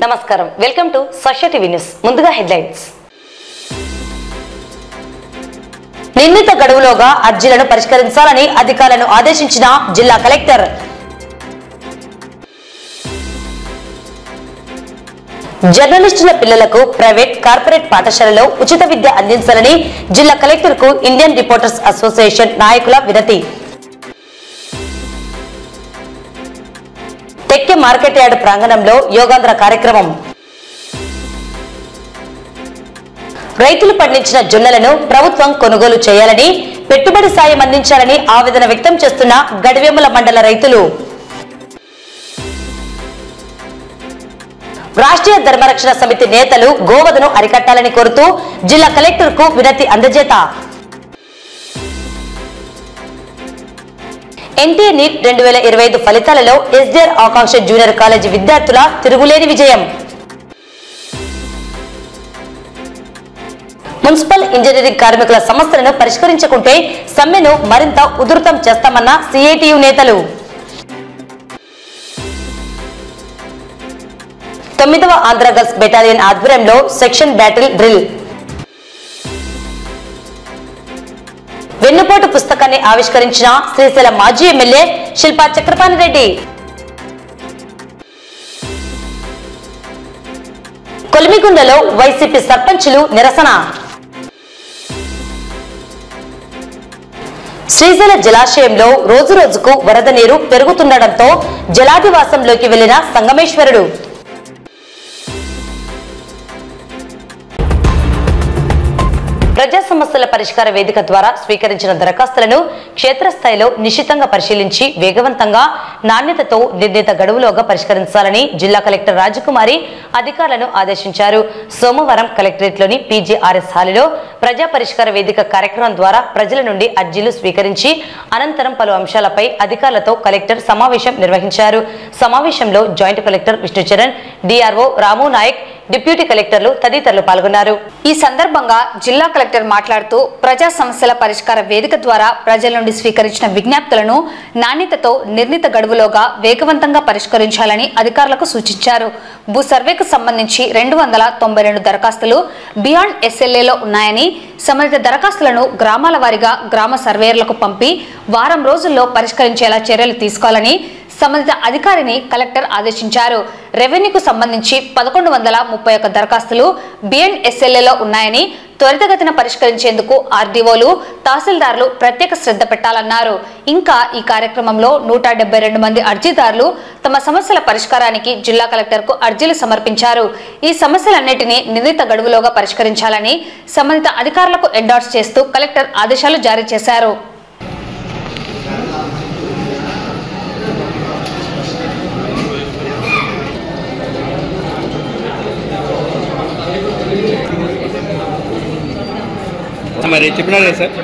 నమస్కారం welcome to సశ్య TV news ముందుగా headlines నిర్ణీత గడువులోగా అర్జీలను పరిష్కరించాలని అధికారులను ఆదేశించిన జిల్లా కలెక్టర్ జర్నలిస్టుల పిల్లలకు ప్రైవేట్ కార్పొరేట్ పాఠశాలలో ఉచిత విద్య అందించాలని జిల్లా కలెక్టర్ కు ఇండియన్ రిపోర్టర్స్ అసోసియేషన్ నాయకుల వినతి తెక్కె మార్కెట్ యార్డ్ ప్రాంగణంలో యోగాంధ్ర కార్యక్రమం రైతులు పండించిన జొన్నలను ప్రభుత్వం కొనుగోలు చేయాలని పెట్టుబడి సాయం అందించాలని ఆవేదన వ్యక్తం చేస్తున్న గడివేముల మండల రైతులు రాష్ట్రీయ ధర్మరక్షణ సమితి నేతలు గోవధను అరికట్టాలని కోరుతూ జిల్లా కలెక్టర్ కు వినతి అందజేత ఎన్టీఏ నీట్ 2025 ఫలితాలలో ఎస్డీఆర్ ఆకాంక్ష జూనియర్ కాలేజీ విద్యార్థుల తిరుగులేని విజయం మున్సిపల్ ఇంజనీరింగ్ కార్మికుల సమస్యలను పరిష్కరించకుంటే సమ్మెను మరింత ఉధృతం చేస్తామన్న సిఐటియు నేతలు 9వ ఆంధ్ర గర్ల్స్ బెటాలియన్ ఆధ్వర్యంలో సెక్షన్ బ్యాటిల్ డ్రిల్ వెన్నుపోటు పుస్తకాన్ని ఆవిష్కరించిన శ్రీశైలం మాజీ ఎమ్మెల్యే శిల్పా చక్రపాణి రెడ్డి కొలిమిగుండలో వైసీపీ సర్పంచులు నిరసన శ్రీశైల జలాశయంలో రోజు రోజుకు వరద నీరు పెరుగుతుండటంతో జలాదివాసంలోకి వెళ్లిన సంగమేశ్వరుడు ప్రజా సమస్యల పరిష్కార వేదిక ద్వారా స్వీకరించిన దరఖాస్తులను క్షేత్రస్థాయిలో నిశితంగా పరిశీలించి వేగవంతంగా నాణ్యతతో నిర్ణీత గడువులోగా పరిష్కరించాలని జిల్లా కలెక్టర్ రాజకుమారి అధికారులను ఆదేశించారు. సోమవారం కలెక్టరేట్లోని పీజీఆర్ఎస్ హాలులో ప్రజా పరిష్కార వేదిక కార్యక్రమం ద్వారా ప్రజల నుండి అర్జీలు స్వీకరించి అనంతరం పలు అంశాలపై అధికారులతో కలెక్టర్ సమావేశం నిర్వహించారు. సమావేశంలో జాయింట్ కలెక్టర్ విష్ణుచరణ్, డిఆర్ఓ రాము నాయక్, డిప్యూటీ కలెక్టర్లు తదితరులు పాల్గొన్నారు. ఈ సందర్భంగా జిల్లా కలెక్టర్ మాట్లాడుతూ ప్రజా సమస్యల పరిష్కార వేదిక ద్వారా ప్రజల నుండి స్వీకరించిన విజ్ఞప్తులను నాణ్యతతో నిర్ణీత గడువులోగా వేగవంతంగా పరిష్కరించాలని అధికారులకు సూచించారు. భూ సర్వేకు సంబంధించి 292 దరఖాస్తులు బియాండ్ ఎస్ఎల్ఏలో ఉన్నాయని, సంబంధిత దరఖాస్తులను గ్రామాల వారీగా గ్రామ సర్వేయర్లకు పంపి వారం రోజుల్లో పరిష్కరించేలా చర్యలు తీసుకోవాలని సంబంధిత అధికారిని కలెక్టర్ ఆదేశించారు. రెవెన్యూకు సంబంధించి 1131 దరఖాస్తులు బిఎన్ఎస్ఎల్ఏలో ఉన్నాయని, త్వరితగతిన పరిష్కరించేందుకు ఆర్డీఓలు, తహసీల్దార్లు ప్రత్యేక శ్రద్ధ పెట్టాలన్నారు. ఇంకా ఈ కార్యక్రమంలో 172 మంది అర్జీదారులు తమ సమస్యల పరిష్కారానికి జిల్లా కలెక్టర్కు అర్జీలు సమర్పించారు. ఈ సమస్యలన్నింటినీ నిర్ణీత గడువులోగా పరిష్కరించాలని సంబంధిత అధికారులకు ఎండార్స్ చేస్తూ కలెక్టర్ ఆదేశాలు జారీ చేశారు. మరి చెప్పినారా సార్?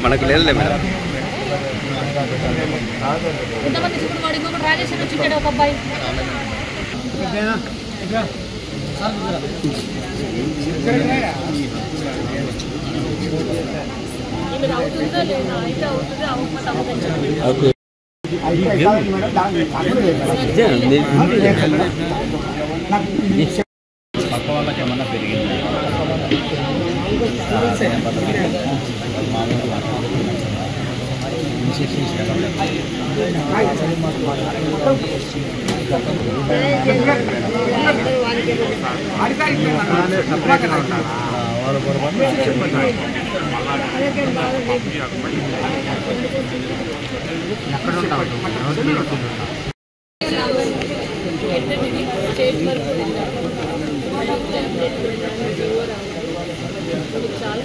మనకు లేదులే మేడం. ఇంతమంది చూడవాడు ఇంకొకటి రాజేష్ అని వచ్చింటాడు ఒక అబ్బాయి. ఇది అవుతుందో లేదా? అయితే అవుతుంది, అవుతుంది. పక్క వాళ్ళకి ఏమన్నా పెరిగింది వరకు వెళ్ళాను. వన్ ఆఫ్ దెమ్ చాలా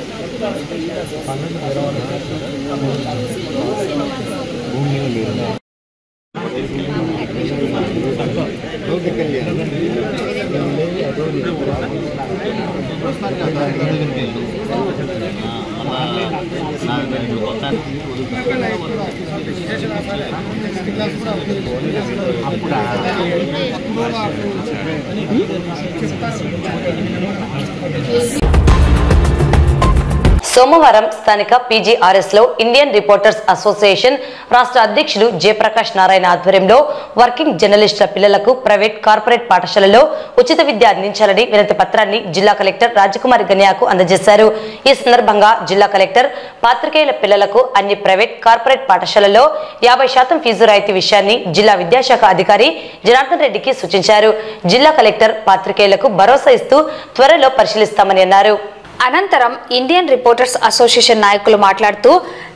సోమవారం స్థానిక PGRS లో ఇండియన్ రిపోర్టర్స్ అసోసియేషన్ రాష్ట్ర అధ్యక్షులు జయప్రకాష్ నారాయణ ఆధ్వర్యంలో వర్కింగ్ జర్నలిస్టుల పిల్లలకు ప్రైవేట్ కార్పొరేట్ పాఠశాలలో ఉచిత విద్య అందించాలని వినతి పత్రాన్ని జిల్లా కలెక్టర్ రాజకుమారి గన్యాకు అందజేశారు. ఈ సందర్భంగా జిల్లా కలెక్టర్ పాత్రికేయుల పిల్లలకు అన్ని ప్రైవేట్ కార్పొరేట్ పాఠశాలల్లో 50% ఫీజు రాయితీ విషయాన్ని జిల్లా విద్యాశాఖ అధికారి జనార్దన్ రెడ్డికి సూచించారు. జిల్లా కలెక్టర్ పాత్రికేయులకు భరోసా ఇస్తూ త్వరలో పరిశీలిస్తామని అన్నారు. అనంతరం ఇండియన్ రిపోర్టర్స్ అసోసియేషన్ నాయకులు మాట్లాడుతూ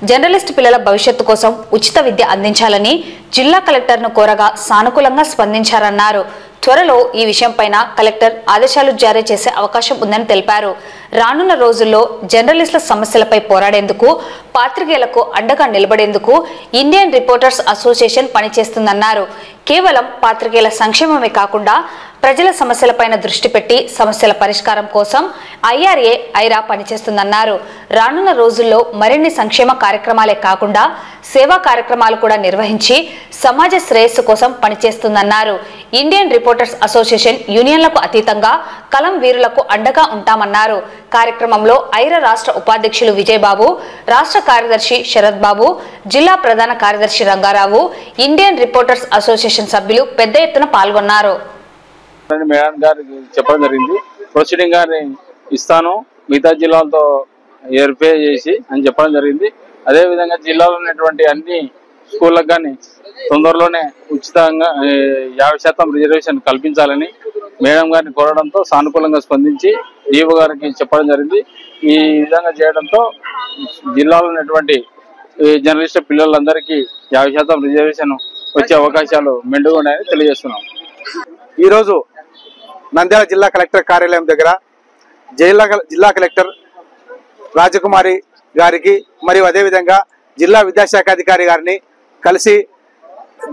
జర్నలిస్ట్ పిల్లల భవిష్యత్తు కోసం ఉచిత విద్య అందించాలని జిల్లా కలెక్టర్ను కోరగా సానుకూలంగా స్పందించారన్నారు. త్వరలో ఈ విషయంపైన కలెక్టర్ ఆదేశాలు జారీ చేసే అవకాశం ఉందని తెలిపారు. రానున్న రోజుల్లో జర్నలిస్టుల సమస్యలపై పోరాడేందుకు పాత్రికేయులకు అండగా నిలబడేందుకు ఇండియన్ రిపోర్టర్స్ అసోసియేషన్ పనిచేస్తుందన్నారు. కేవలం పాత్రికేయుల సంక్షేమమే కాకుండా ప్రజల సమస్యలపైన దృష్టి పెట్టి సమస్యల పరిష్కారం కోసం ఐరా పనిచేస్తుందన్నారు. రానున్న రోజుల్లో మరిన్ని సంక్షేమ కార్యక్రమాలే కాకుండా సేవా కార్యక్రమాలు కూడా నిర్వహించి సమాజ శ్రేయస్సు కోసం పనిచేస్తుందన్నారు. ఇండియన్ రిపోర్టర్స్ అసోసియేషన్ యూనియన్లకు అతీతంగా కలం వీరులకు అండగా ఉంటామన్నారు. కార్యక్రమంలో ఐరా రాష్ట్ర ఉపాధ్యక్షులు విజయబాబు, రాష్ట్ర కార్యదర్శి శరత్ బాబు, జిల్లా ప్రధాన కార్యదర్శి రంగారావు, ఇండియన్ రిపోర్టర్స్ అసోసియేషన్ సభ్యులు పెద్ద ఎత్తున పాల్గొన్నారు. మేడం గారికి చెప్పడం జరిగింది. ప్రొసీడింగ్ గారిని ఇస్తాను, మిగతా జిల్లాలతో వెరిఫై చేసి అని చెప్పడం జరిగింది. అదేవిధంగా జిల్లాలో ఉన్నటువంటి అన్ని స్కూళ్ళకు కానీ తొందరలోనే ఉచితంగా 50% రిజర్వేషన్ కల్పించాలని మేడం గారిని కోరడంతో సానుకూలంగా స్పందించి డిఓ గారికి చెప్పడం జరిగింది. ఈ విధంగా చేయడంతో జిల్లాలో ఉన్నటువంటి జర్నలిస్ట్ పిల్లలందరికీ 50% రిజర్వేషన్ వచ్చే అవకాశాలు మెండుగా ఉన్నాయని తెలియజేస్తున్నాం. ఈరోజు నంద్యాల జిల్లా కలెక్టర్ కార్యాలయం దగ్గర జిల్లా కలెక్టర్ రాజకుమారి గారికి మరియు అదేవిధంగా జిల్లా విద్యాశాఖ అధికారి గారిని కలిసి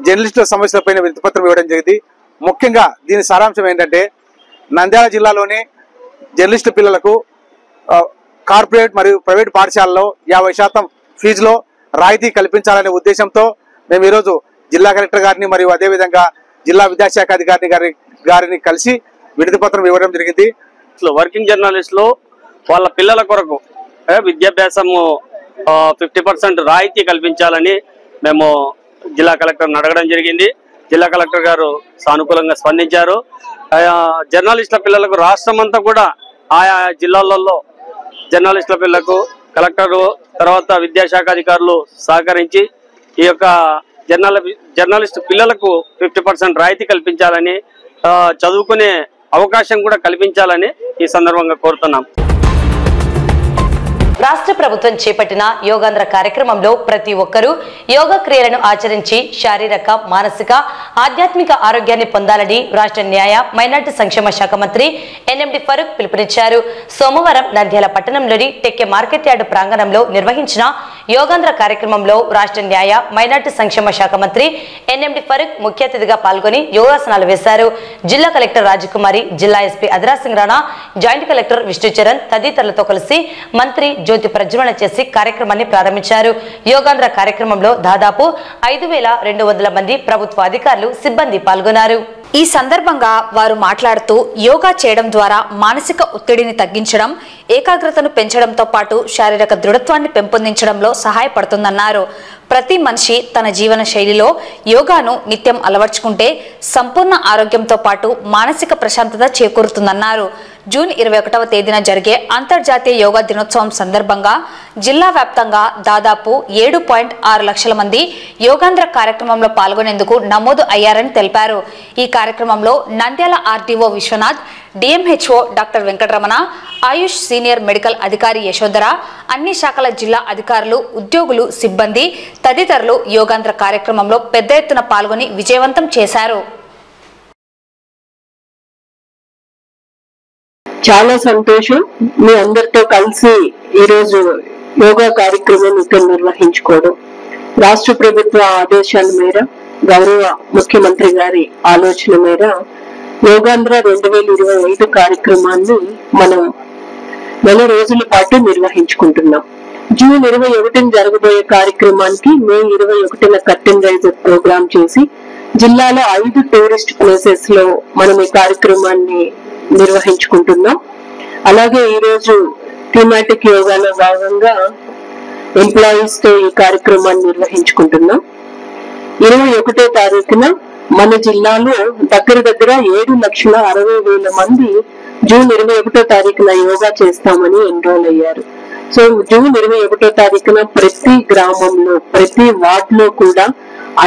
జర్నలిస్టుల సమస్యలపైన వినతిపత్రం ఇవ్వడం జరిగింది. ముఖ్యంగా దీని సారాంశం ఏంటంటే నంద్యాల జిల్లాలోని జర్నలిస్టు పిల్లలకు కార్పొరేట్ మరియు ప్రైవేట్ పాఠశాలలో 50% ఫీజులో రాయితీ కల్పించాలనే ఉద్దేశంతో మేము ఈరోజు జిల్లా కలెక్టర్ గారిని మరియు అదేవిధంగా జిల్లా విద్యాశాఖ అధికారి గారిని కలిసి వినతి పత్రం ఇవ్వడం జరిగింది. వర్కింగ్ జర్నలిస్టులు వాళ్ళ పిల్లల కొరకు విద్యాభ్యాసము 50% రాయితీ కల్పించాలని మేము జిల్లా కలెక్టర్ని అడగడం జరిగింది. జిల్లా కలెక్టర్ గారు సానుకూలంగా స్పందించారు. జర్నలిస్టుల పిల్లలకు రాష్ట్రం అంతా కూడా ఆయా జిల్లాలలో జర్నలిస్టుల పిల్లలకు కలెక్టరు తర్వాత విద్యాశాఖ అధికారులు సహకరించి ఈ యొక్క జర్నలిస్టు పిల్లలకు 50% రాయితీ కల్పించాలని, చదువుకునే అవకాశం కూడా కల్పించాలని ఈ సందర్భంగా కోరుతున్నాం. రాష్ట్ర ప్రభుత్వం చేపట్టిన యోగాంధ్ర కార్యక్రమంలో ప్రతి ఒక్కరూ యోగా క్రియలను ఆచరించి శారీరక, మానసిక, ఆధ్యాత్మిక ఆరోగ్యాన్ని పొందాలని రాష్ట్ర న్యాయ మైనార్టీ సంక్షేమ శాఖ మంత్రి ఎన్ఎండి ఫరూక్ పిలుపునిచ్చారు. సోమవారం నంద్యాల పట్టణంలోని టెక్కె మార్కెట్ యార్డు ప్రాంగణంలో నిర్వహించిన యోగాంధ్ర కార్యక్రమంలో రాష్ట్ర న్యాయ మైనార్టీ సంక్షేమ శాఖ మంత్రి ఎన్ఎండి ఫరూక్ ముఖ్య అతిథిగా పాల్గొని యోగాసనాలు వేశారు. జిల్లా కలెక్టర్ రాజకుమారి, జిల్లా SP Adhira Singh Rana, joint collector Vishnu Charan తదితరులతో కలిసి మంత్రి జ్యోతి ప్రజ్వలన చేసి కార్యక్రమాన్ని ప్రారంభించారు. యోగాంధ్ర కార్యక్రమంలో దాదాపు 5200 మంది ప్రభుత్వ అధికారులు, సిబ్బంది పాల్గొన్నారు. ఈ సందర్భంగా వారు మాట్లాడుతూ యోగా చేయడం ద్వారా మానసిక ఒత్తిడిని తగ్గించడం, ఏకాగ్రతను పెంచడంతో పాటు శారీరక దృఢత్వాన్ని పెంపొందించడంలో సహాయపడుతుందన్నారు. ప్రతి మనిషి తన జీవన శైలిలో యోగాను నిత్యం అలవర్చుకుంటే సంపూర్ణ ఆరోగ్యంతో పాటు మానసిక ప్రశాంతత చేకూరుతుందన్నారు. జూన్ 21వ తేదీన జరిగే అంతర్జాతీయ యోగా దినోత్సవం సందర్భంగా జిల్లా వ్యాప్తంగా దాదాపు 7.6 లక్షల మంది యోగాంధ్ర కార్యక్రమంలో పాల్గొనేందుకు నమోదు అయ్యారని తెలిపారు. ఈ కార్యక్రమంలో Nandyal RDO Vishwanath, DMHO doctor Venkataramana, AYUSH senior medical అధికారి యశోధర, అన్ని శాఖల జిల్లా అధికారులు, ఉద్యోగులు, సిబ్బంది తదితరులు యోగాంధ్ర కార్యక్రమంలో పెద్ద ఎత్తున పాల్గొని విజయవంతం చేశారు. చాలా సంతోషం మీ అందరితో కలిసి ఈరోజు యోగా కార్యక్రమం ఇక్కడ నిర్వహించుకోవడం. రాష్ట్ర ప్రభుత్వ ఆదేశాల మేర, గౌరవ ముఖ్యమంత్రి గారి ఆలోచన మేర యోగాంధ్ర 2025 కార్యక్రమాన్ని మనం నెల రోజుల పాటు నిర్వహించుకుంటున్నాం. జూన్ 21 జరగబోయే కార్యక్రమానికి మే 21 కర్టెన్ రైజర్ ప్రోగ్రామ్ చేసి జిల్లాలో 5 టూరిస్ట్ ప్లేసెస్ లో మనం ఈ కార్యక్రమాన్ని నిర్వహించుకుంటున్నాం. అలాగే ఈరోజు థీమాటిక్ యోగాలో భాగంగా ఎంప్లాయీస్ తో ఈ కార్యక్రమాన్ని నిర్వహించుకుంటున్నాం. 21వ తారీఖున మన జిల్లాలో దగ్గర 7,60,60,000 మంది జూన్ 21వ తారీఖున యోగా చేస్తామని ఎన్రోల్ అయ్యారు. సో జూన్ 21వ తారీఖున ప్రతి గ్రామంలో, ప్రతి వార్డ్ లో కూడా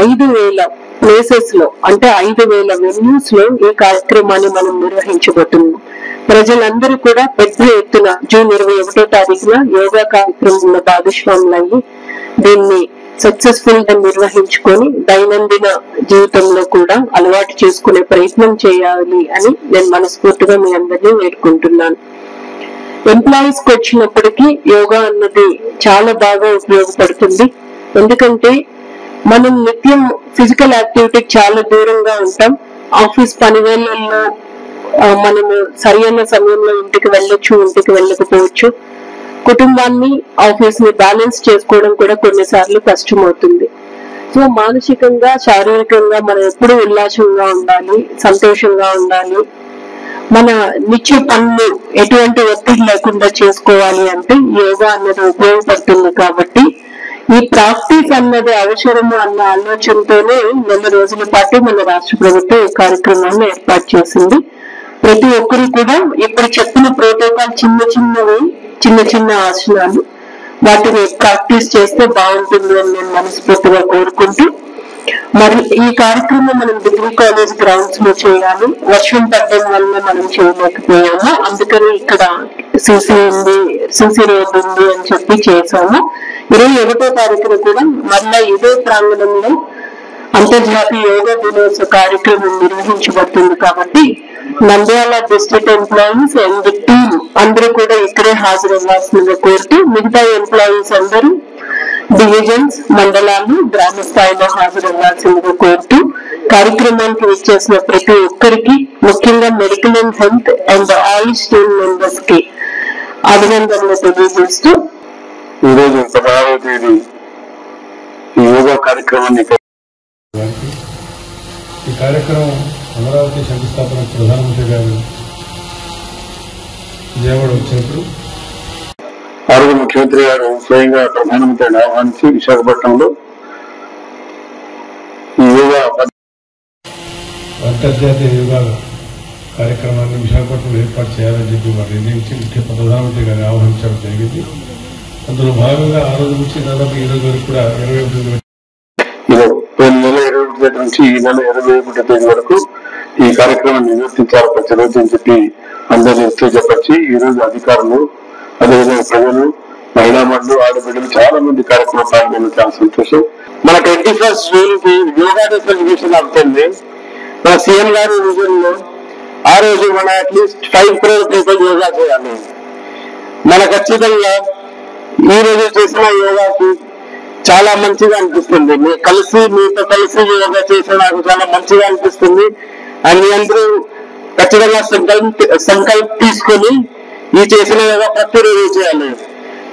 5,000 ప్లేసెస్ లో, అంటే 5,000 వెన్యూస్ లో ఈ కార్యక్రమాన్ని మనం నిర్వహించబోతున్నాం. ప్రజలందరూ కూడా పెద్ద ఎత్తున జూన్ 21వ తారీఖున యోగా కార్యక్రమంలో భాగస్వాములయ్యి దీన్ని సక్సెస్ఫుల్ గా నిర్వహించుకొని దైనందిన జీవితంలో కూడా అలవాటు చేసుకునే ప్రయత్నం చేయాలి అని నేను మనస్ఫూర్తిగా మీ అందరినీ వేడుకుంటున్నాను. ఎంప్లాయీస్ కి వచ్చినప్పటికీ యోగా అన్నది చాలా బాగా ఉపయోగపడుతుంది. ఎందుకంటే మనం నిత్యం ఫిజికల్ యాక్టివిటీకి చాలా దూరంగా ఉంటాం. ఆఫీస్ పనివేళ్లలో మనము సరైన సమయంలో ఇంటికి వెళ్ళొచ్చు, ఇంటికి వెళ్ళకపోవచ్చు. కుటుంబాన్ని, ఆఫీస్ ని బ్యాలెన్స్ చేసుకోవడం కూడా కొన్నిసార్లు కష్టమవుతుంది. సో మానసికంగా, శారీరకంగా మనం ఎప్పుడూ ఉల్లాసంగా ఉండాలి, సంతోషంగా ఉండాలి. మన నిత్య పనులు ఎటువంటి ఒత్తిడి లేకుండా చేసుకోవాలి అంటే యోగా అన్నది ఉపయోగపడుతుంది. కాబట్టి ఈ ప్రాక్టీస్ అన్నది అవసరము అన్న ఆలోచనతోనే నెల రోజుల పాటు మన రాష్ట్ర ప్రభుత్వం ఈ కార్యక్రమాన్ని ఏర్పాటు చేసింది. ప్రతి ఒక్కరు కూడా ఇప్పుడు చెప్పిన ప్రోటోకాల్ చిన్న చిన్న ఆసనాలు, వాటిని ప్రాక్టీస్ చేస్తే బాగుంటుంది అని నేను మనస్ఫూర్తిగా కోరుకుంటూ, మరి ఈ కార్యక్రమం మనం డిగ్రీ కాలేజ్ గ్రౌండ్స్ లో చేయాలి. వర్షం పడడం వల్ల మనం చేయలేకపోయాము, అందుకని ఇక్కడ సిసి రోడ్ ఉంది అని చెప్పి చేశాము. 21వ తారీఖున కూడా మళ్ళా ఇదే ప్రాంగణంలో అంతర్జాతీయ యోగా దినోత్సవ కార్యక్రమం నిర్వహించబడుతుంది. కాబట్టి Nandyal district employees and team అందరూ కూడా ఇక్కడే హాజరవ్వాల్సిందిగా కోరుతూ, మిగతా ఎంప్లాయీస్ అందరూ డివిజన్స్, మండలాలు, గ్రామ స్థాయిలో హాజరవ్వాల్సిందిగా కోరుతూ, కార్యక్రమానికి వచ్చేసిన ప్రతి ఒక్కరికి, ముఖ్యంగా medical and health and all state members కి అభినందనలు తెలియజేస్తూ, ఈరోజు 16వ తేదీ ఈ యోగా కార్యక్రమాన్ని ఈ కార్యక్రమం అమరావతి శంకుస్థాపన ప్రధానమంత్రి గారు విజయవాడ వచ్చినప్పుడు ఆ రోజు ముఖ్యమంత్రి గారు స్వయంగా ప్రధానమంత్రిని ఆహ్వానించి విశాఖపట్నంలో ఈ యోగా అంతర్జాతీయ యోగా కార్యక్రమాన్ని విశాఖపట్నంలో ఏర్పాటు చేయాలని చెప్పి వారు నిర్ణయించి ముఖ్య ప్రధానమంత్రి గారిని ఆహ్వానించడం జరిగింది. అందులో భాగంగా ఆ రోజు నుంచి దాదాపు ఈ రోజు వరకు కూడా 21 నెల 21 నుంచి ఈ నెల 21 తేదీ వరకు ఈ కార్యక్రమాన్ని నిర్వర్తించాలి ప్రతిరోజు అని చెప్పి అందరినీ ఉత్తేజపరిచి ఈ రోజు అధికారులు, అదేవిధంగా ప్రజలు, మహిళా మండలు, ఆడబిడ్డలు చాలా మంది కార్యక్రమం పాల్గొనడం చాలా సంతోషం. మన 21st జూన్ కి యోగా డే సెలబ్రేషన్ అవుతుంది. మన సీఎం గారి విజన్ లో ఆ రోజు మన అట్లీస్ట్ 5 crore పీపుల్ యోగా చేయాలి. మన ఖచ్చితంగా ఈ రోజు చేసిన యోగాకి చాలా మంచిగా అనిపిస్తుంది. మీతో కలిసి యోగా చేసిన నాకు చాలా మంచిగా అనిపిస్తుంది. అండ్ మీ అందరూ ఖచ్చితంగా సంకల్పం తీసుకొని ఈ చేసిన యోగా ప్రతిరోజు చేయాలి.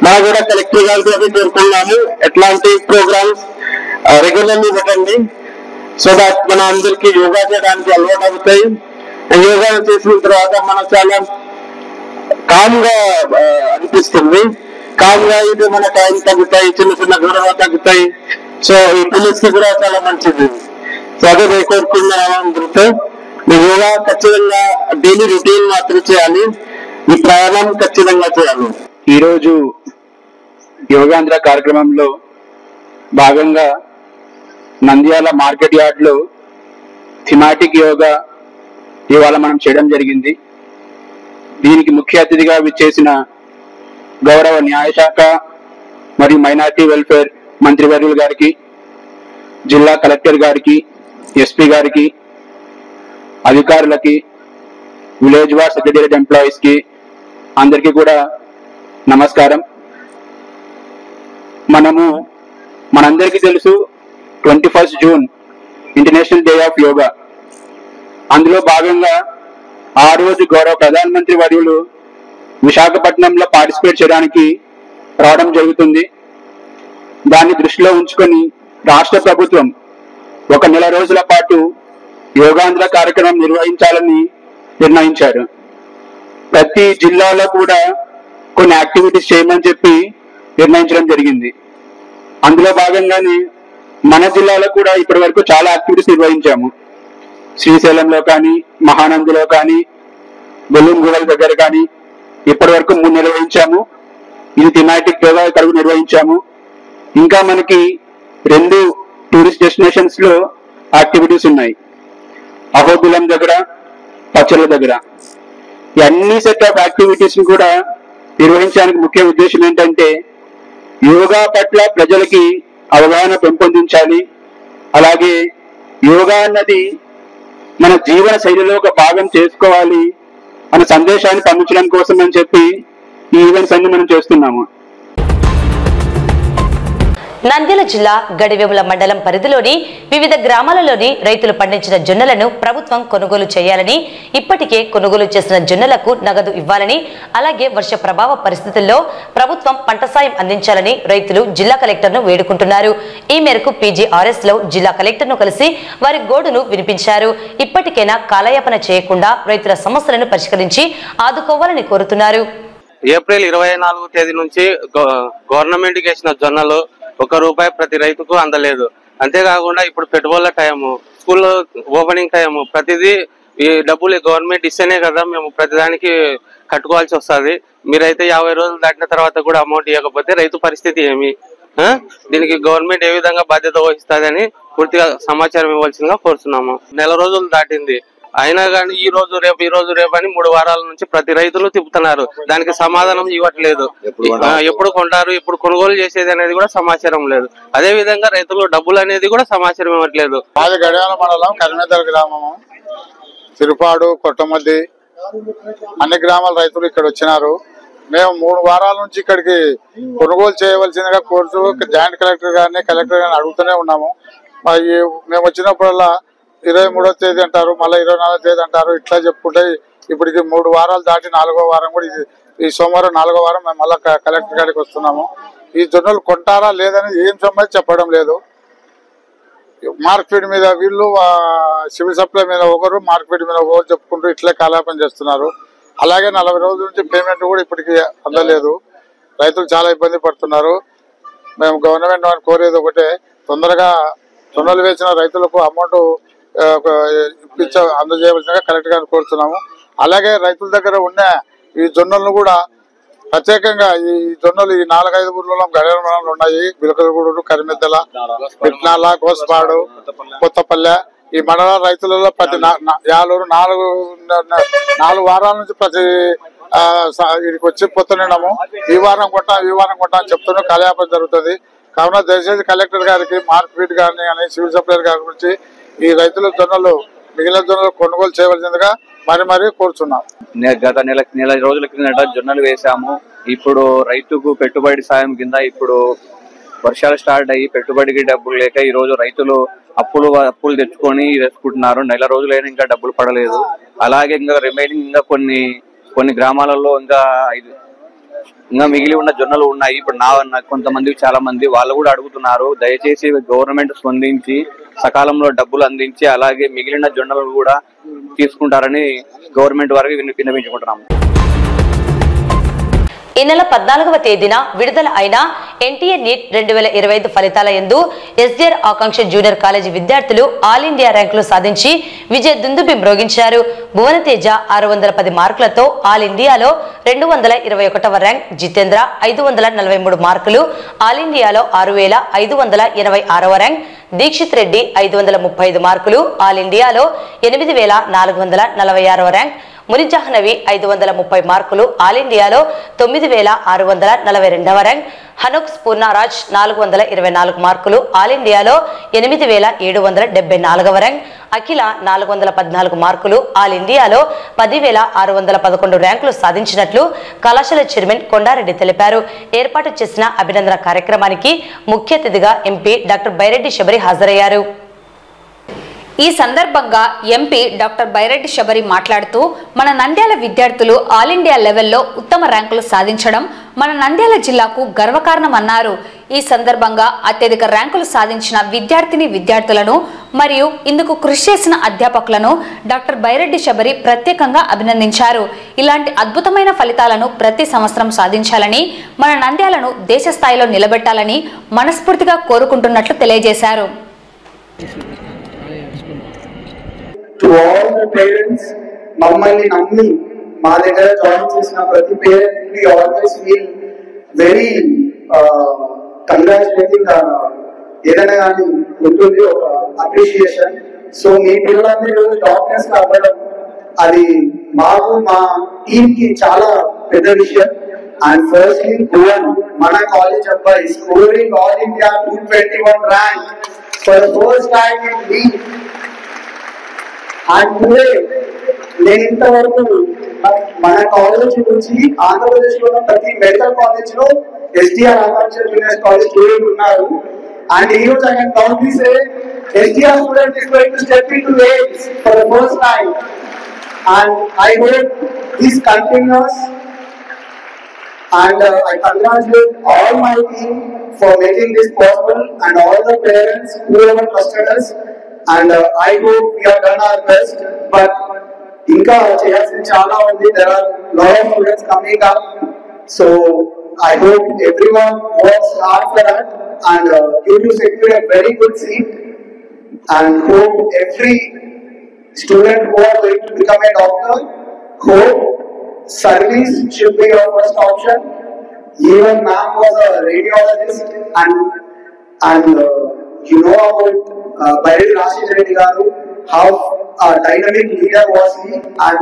మనం కూడా కలెక్టర్ గారితో కోరుకున్నాము, ఎట్లాంటి ప్రోగ్రామ్స్ రెగ్యులర్లీ పెట్టండి, సో దాట్ మన అందరికి యోగా చేయడానికి అలవాటు అవుతాయి. యోగా చేసిన తర్వాత మనకు చాలా కామ్ గా అనిపిస్తుంది. కామ్ గా ఇది మన టైం తగ్గుతాయి, చిన్న చిన్న గొడవ తగ్గుతాయి. సో ఈ పోలీస్ కి కూడా చాలా మంచిది. సో అదే నేను కోరుకున్నాను అందరితో, యోగా ఖచ్చితంగా డైలీ రొటీన్ మాత్రం చేయాలి, ఈ ప్రయాణం ఖచ్చితంగా చేయాలి. ఈ రోజు యోగాంధ్ర కార్యక్రమంలో భాగంగా నంద్యాల మార్కెట్ యార్డ్ లో థీమాటిక్ యోగా ఇవాళ మనం చేయడం జరిగింది. దీనికి ముఖ్య అతిథిగా విచ్చేసిన గౌరవ న్యాయశాఖ మరియు మైనారిటీ వెల్ఫేర్ మంత్రివర్యుల గారికి, జిల్లా కలెక్టర్ గారికి, ఎస్పీ గారికి, అధికారులకి, విలేజ్ వార్ సెక్రటేరియట్ ఎంప్లాయీస్ కి, అందరికీ కూడా నమస్కారం. మనందరికీ తెలుసు 21 June international day of yoga. అందులో భాగంగా ఆ రోజు గౌరవ ప్రధానమంత్రి వర్యులు విశాఖపట్నంలో పార్టిసిపేట్ చేయడానికి రావడం జరుగుతుంది. దాన్ని దృష్టిలో ఉంచుకొని రాష్ట్ర ప్రభుత్వం 1 నెల రోజుల పాటు యోగాంధ్ర కార్యక్రమం నిర్వహించాలని నిర్ణయించారు. ప్రతి జిల్లాలో కూడా కొన్ని యాక్టివిటీస్ చేయమని చెప్పి నిర్ణయించడం జరిగింది. అందులో భాగంగానే మన జిల్లాలో కూడా ఇప్పటి వరకు చాలా యాక్టివిటీస్ నిర్వహించాము. శ్రీశైలంలో కానీ, మహానందిలో కానీ, బెలూన్ గుహల దగ్గర కానీ ఇప్పటి వరకు 3 నిర్వహించాము. ఇది థీమాటిక్ యోగా కడుగు నిర్వహించాము. ఇంకా మనకి 2 టూరిస్ట్ డెస్టినేషన్స్ లో యాక్టివిటీస్ ఉన్నాయి, అహోబిలం దగ్గర, పచ్చల దగ్గర. ఈ అన్ని సెట్ ఆఫ్ యాక్టివిటీస్ ని కూడా నిర్వహించడానికి ముఖ్య ఉద్దేశం ఏంటంటే యోగా పట్ల ప్రజలకి అవగాహన పెంపొందించాలి. అలాగే యోగా అన్నది మన జీవన శైలిలో ఒక భాగం చేసుకోవాలి అనే సందేశాన్ని పంపించడం కోసం అని చెప్పి ఈ ఈవెంట్స్ అన్ని మనం చేస్తున్నాము. నంద్యాల జిల్లా గడివేముల మండలం పరిధిలోని వివిధ గ్రామాలలోని రైతులు పండించిన జొన్నలను ప్రభుత్వం కొనుగోలు చేయాలని, ఇప్పటికే కొనుగోలు చేసిన జొన్నలకు నగదు ఇవ్వాలని, అలాగే వర్ష ప్రభావ పరిస్థితుల్లో ప్రభుత్వం పంట సాయం అందించాలని రైతులు జిల్లా కలెక్టర్ను వేడుకుంటున్నారు. ఈ మేరకు PGRS లో జిల్లా కలెక్టర్ను కలిసి వారి గోడును వినిపించారు. ఇప్పటికైనా కాలయాపన చేయకుండా రైతుల సమస్యలను పరిష్కరించి ఆదుకోవాలని కోరుతున్నారు. ఏప్రిల్ 24వ తేదీ నుంచి గవర్నమెంట్ కి వేసిన జొన్నలు ₹1 ప్రతి రైతుకు అందలేదు. అంతేకాకుండా ఇప్పుడు పెట్టుబడుల టైము, స్కూల్ ఓపెనింగ్ టైము, ప్రతిదీ ఈ డబ్బులు గవర్నమెంట్ ఇస్తేనే కదా మేము ప్రతిదానికి కట్టుకోవాల్సి వస్తుంది. మీరైతే 50 రోజులు దాటిన తర్వాత కూడా అమౌంట్ ఇవ్వకపోతే రైతు పరిస్థితి ఏమి? దీనికి గవర్నమెంట్ ఏ విధంగా బాధ్యత వహిస్తుందని పూర్తిగా సమాచారం ఇవ్వాల్సిందిగా కోరుతున్నాము. 1 నెల రోజులు దాటింది, అయినా కానీ ఈ రోజు రేపు అని 3 వారాల నుంచి ప్రతి రైతులు తిప్పుతున్నారు. దానికి సమాధానం ఇవ్వట్లేదు. ఎప్పుడు కొంటారు, ఎప్పుడు కొనుగోలు చేసేది అనేది కూడా సమాచారం లేదు. అదే విధంగా రైతులు డబ్బులు అనేది కూడా సమాచారం ఇవ్వట్లేదు. మాది గడియాల మండలం కరిమేదల గ్రామము, తిరుపాడు, కొట్టమద్ది అన్ని గ్రామాల రైతులు ఇక్కడ వచ్చినారు. మేము 3 వారాల నుంచి ఇక్కడికి కొనుగోలు చేయవలసిందిగా కోరుతూ జాయింట్ కలెక్టర్ గారిని, కలెక్టర్ గారిని అడుగుతూనే ఉన్నాము. మేము వచ్చినప్పుడల్లా 23వ తేదీ అంటారు, మళ్ళీ 24వ తేదీ అంటారు. ఇట్లా చెప్పుకుంటే ఇప్పటికి 3 వారాలు దాటి 4వ వారం కూడా ఈ సోమవారం 4వ వారం మేము మళ్ళీ కలెక్టర్ గారికి వస్తున్నాము. ఈ జొన్నలు కొంటారా లేదని ఏం సంబంధించి చెప్పడం లేదు. మార్కెట్ మీద వీళ్ళు, సివిల్ సప్లై మీద ఒకరు, మార్కెట్ మీద ఒకరు చెప్పుకుంటూ ఇట్లే కాలాపన చేస్తున్నారు. అలాగే 40 రోజుల నుంచి పేమెంట్ కూడా ఇప్పటికి అందలేదు. రైతులు చాలా ఇబ్బంది పడుతున్నారు. మేము గవర్నమెంట్ వారిని కోరేది ఒకటే, తొందరగా జొన్నలు వేసిన రైతులకు అమౌంట్ అందజేయవలసిందిగా కలెక్టర్ గారిని కోరుతున్నాము. అలాగే రైతుల దగ్గర ఉన్న ఈ జొన్నలను కూడా ప్రత్యేకంగా ఈ జొన్నలు ఈ 4-5 ఊర్లలో గడియాల మండలంలో ఉన్నాయి. బిలకలగూడూరు, కరిమెద్దల, పిట్నాల, గోస్పాడు, కొత్తపల్లె ఈ మండల రైతులలో ప్రతి 4 వారాల నుంచి ప్రతి వీడికి వచ్చి పోతున్నాము. ఈ వారం కొంటాం అని చెప్తున్నా కాలయాపన జరుగుతుంది. కావున దయచేసి కలెక్టర్ గారికి, మార్కెట్ గారిని అని సివిల్ సప్లై గారి గురించి ఈ రైతుల జొన్నలు, మిగిలిన జొన్నలు కొనుగోలు చేయవలసిందిగా మరీ కోరుచున్నాం. గత నెల రోజుల కిందట జొన్నలు వేసాము. ఇప్పుడు రైతుకు పెట్టుబడి సాయం కింద ఇప్పుడు వర్షాలు స్టార్ట్ అయ్యి పెట్టుబడికి డబ్బులు లేక ఈ రోజు రైతులు అప్పులు తెచ్చుకొని వేసుకుంటున్నారు. 1 నెల రోజులైనా ఇంకా డబ్బులు పడలేదు. అలాగే ఇంకా రిమైనింగ్ ఇంకా కొన్ని గ్రామాలలో ఇంకా మిగిలి ఉన్న జొన్నలు ఉన్నాయి. ఇప్పుడు కొంతమంది చాలా మంది వాళ్ళు కూడా అడుగుతున్నారు, దయచేసి గవర్నమెంట్ స్పందించి సకాలంలో డబ్బులు అందించి అలాగే మిగిలిన జొన్నలు కూడా తీసుకుంటారని గవర్నమెంట్ వారికి విన్నవించుకుంటున్నాము. ఈ నెల 14వ తేదీన విడుదల అయిన NTA NEET 2025 ఫలితాల యందు SDR ఆకాంక్ష జూనియర్ కాలేజీ విద్యార్థులు ఆల్ ఇండియా ర్యాంకులు సాధించి విజయ దుందుబి మ్రోగించారు. భువనతేజ 610 మార్కులతో ఆల్ ఇండియాలో 221వ ర్యాంక్, జితేంద్ర 543 మార్కులు ఆల్ ఇండియాలో 6586వ ర్యాంక్, దీక్షిత్ రెడ్డి 535 మార్కులు ఆల్ ఇండియాలో 8446వ ర్యాంక్, ముని జాహ్నవి 530 మార్కులు, ఆల్ ఇండియాలో 9642వ ర్యాంక్. హనుక్ పూర్ణరాజ్ 424 మార్కులు, ఆల్ ఇండియాలో 8774వ ర్యాంక్. అఖిల 414 మార్కులు, ఆల్ ఇండియాలో 10611 ర్యాంకులు సాధించినట్లు కళాశాల చైర్మన్ కొండారెడ్డి తెలిపారు. ఏర్పాటు చేసిన అభినందన కార్యక్రమానికి ముఖ్య అతిథిగా ఎంపీ డాక్టర్ బైరెడ్డి శబరి హాజరయ్యారు. ఈ సందర్భంగా ఎంపీ డాక్టర్ బైరెడ్డి శబరి మాట్లాడుతూ మన నంద్యాల విద్యార్థులు ఆల్ ఇండియా లెవెల్లో ఉత్తమ ర్యాంకులు సాధించడం మన నంద్యాల జిల్లాకు గర్వకారణమన్నారు. ఈ సందర్భంగా అత్యధిక ర్యాంకులు సాధించిన విద్యార్థులను మరియు ఇందుకు కృషి చేసిన అధ్యాపకులను డాక్టర్ బైరెడ్డి శబరి ప్రత్యేకంగా అభినందించారు. ఇలాంటి అద్భుతమైన ఫలితాలను ప్రతి సంవత్సరం సాధించాలని, మన నంద్యాలను దేశ స్థాయిలో నిలబెట్టాలని మనస్ఫూర్తిగా కోరుకుంటున్నట్లు తెలియజేశారు. To all the parents, మమ్మల్ని నమ్మి మా దగ్గర జాయిన్ చేసిన ప్రతి parent we always feel very congratulating. ఏదైనా కానీ ఉంటుంది ఒక అప్రిషియేషన్. సో మీ పిల్లలందరూ డాక్టర్స్ అవ్వడం అది మాకు మా టీమ్ కి చాలా పెద్ద విషయం. అండ్ ఫస్ట్లీ భువన్ మన కాలేజ్ అబ్బాయి scoring all India 221 rank for the first time in league. And today నేను ఇంతవరకు మన కాలేజ్ నుంచి ఆంధ్రప్రదేశ్ లో ప్రతి మెడికల్ కాలేజ్ లో ఎస్డిఆర్ ఆకాంక్ష జూనియర్ కాలేజ్ స్టూడెంట్ ఉన్నారు. అండ్ ఈ రోజు I can proudly say SDR student is going to step into AIIMS for the first time. And I hope this continuous. And I congratulate all my team for making this possible and all the parents who have trusted us. And I hope we have done our best. But inka cheyasin chala undi. There are lot of students coming up. So I hope everyone works hard for that and you to secure a very good seat. And hope every student who are going to become a doctor, hope service should be your first option. Even ma'am was a radiologist and you know about Baireddy Rashid Reddy garu, how a dynamic leader was he, and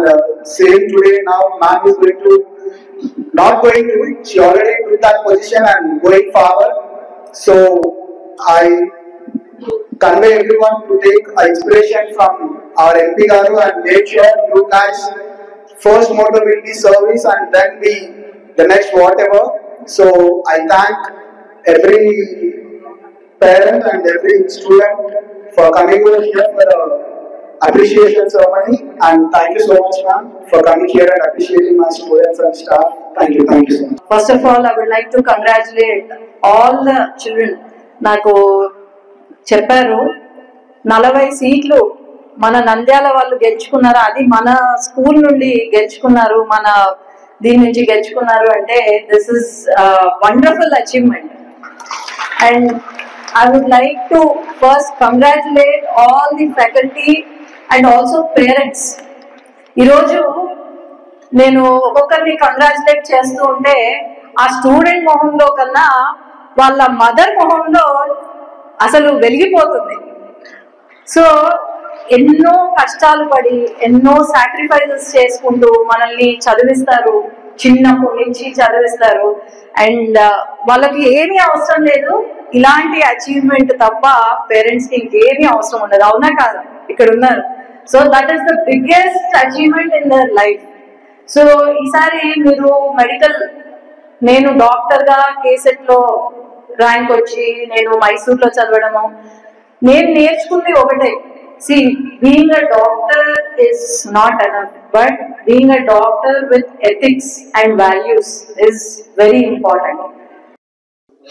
same today now ma'am is going to she already took that position and going forward. So I convey everyone to take inspiration from our MP garu and make sure you guys first motto will be service and then be the next whatever. So I thank every parent and every student for coming over here for the appreciation ceremony. And thank you so much ma'am for coming here and appreciating my students and staff. Thank you so much. First of all, I would like to congratulate all the children. Naku చెప్పారు 40 సీట్లు మన నంద్యాల వాళ్ళు గెలుచుకున్నారు. అది మన school నుండి గెలుచుకున్నారు, మన దీని నుంచి గెలుచుకున్నారు అంటే this is wonderful achievement. And I would like to first congratulate all the faculty and also parents. ఈరోజు నేను ఒక్కొక్కరిని కంగ్రాచులేట్ చేస్తూ ఉంటే ఆ స్టూడెంట్ మొహంలో కన్నా వాళ్ళ మదర్ మొహంలో అసలు వెలిగిపోతుంది. సో ఎన్నో కష్టాలు పడి ఎన్నో సాక్రిఫైసెస్ చేసుకుంటూ మనల్ని చదివిస్తారు, చిన్నప్పటి నుంచి చదివిస్తారు. అండ్ వాళ్ళకి ఏమీ అవసరం లేదు, ఇలాంటి అచీవ్మెంట్ తప్ప పేరెంట్స్ కి ఇంకేమీ అవసరం ఉండదు. అవునా కాదు? ఇక్కడ ఉన్నారు. So that is the biggest achievement in their life. So ఈసారి మీరు మెడికల్, నేను డాక్టర్ గా కేసెట్ లో ర్యాంక్ వచ్చి నేను మైసూర్లో చదవడము, నేను నేర్చుకుంది ఒకటే. See, being a doctor is not enough, but being a doctor with ethics and values is very important.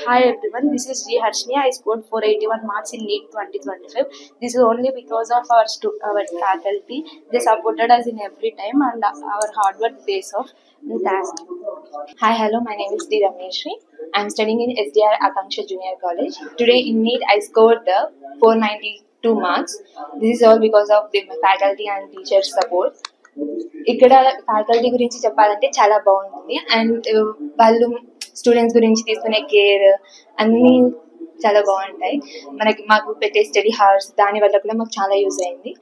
Hi everyone, this is G. Harshni. I scored 481 marks in NEET 2025. This is only because of our faculty. They supported us in every time and our hard work pays off. Thank you. Hi, hello, my name is D. Rameshri. I am studying in SDR Akanksha Junior College. Today in NEET I scored 492 marks. This is all because of the faculty and teachers support. ఇక్కడ faculty గురించి చెప్పాలంటే చాలా బాగుంటుంది. And వాళ్ళు students గురించి తీసుకునే care అన్నీ చాలా బాగుంటాయి. మాకు పెట్టే స్టడీ హార్స్ దాని వల్ల కూడా మాకు చాలా యూజ్ అయింది.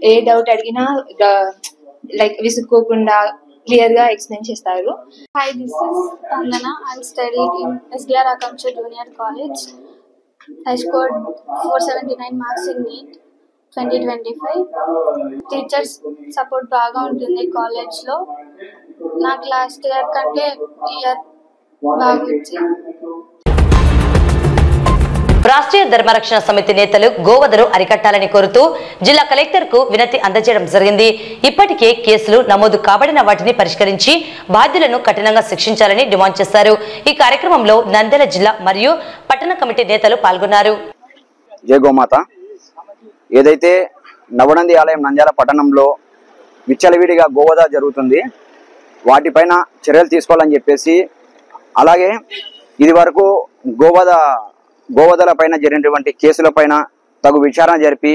ఏ డౌట్ అడిగినా లైక్ విసుక్కోకుండా క్లియర్ గా ఎక్స్ప్లెయిన్ చేస్తారు. Hi, this is Tandana. I studied in SDR Akanksha Junior College. I scored 479 marks in NEET 2025. Teachers support బాగా ఉంటుంది కాలేజ్ లో. నాకు లాస్ట్ ఇయర్ కంటే ఇయర్ బాగా వచ్చింది. రాష్ట్రీయ ధర్మరక్షణ సమితి నేతలు గోవధను అరికట్టాలని కోరుతూ జిల్లా కలెక్టర్ కు వినతి అందజేయడం జరిగింది. ఇప్పటికే కేసులు నమోదు కాబడిన వాటిని పరిష్కరించి బాధ్యులను కఠినంగా శిక్షించాలని డిమాండ్ చేశారు. ఈ కార్యక్రమంలో నంద్యాల జిల్లా మరియు పట్టణ కమిటీ నేతలు పాల్గొన్నారు. జై గోమాత. ఏదైతే నవనంది ఆలయం నంద్యాల పట్టణంలో విచ్చలవిడిగా గోవధ జరుగుతుంది, వాటిపైన చర్యలు తీసుకోవాలని చెప్పేసి, అలాగే ఇది వరకు గోవధల పైన జరిగినటువంటి కేసులపైన తగు విచారణ జరిపి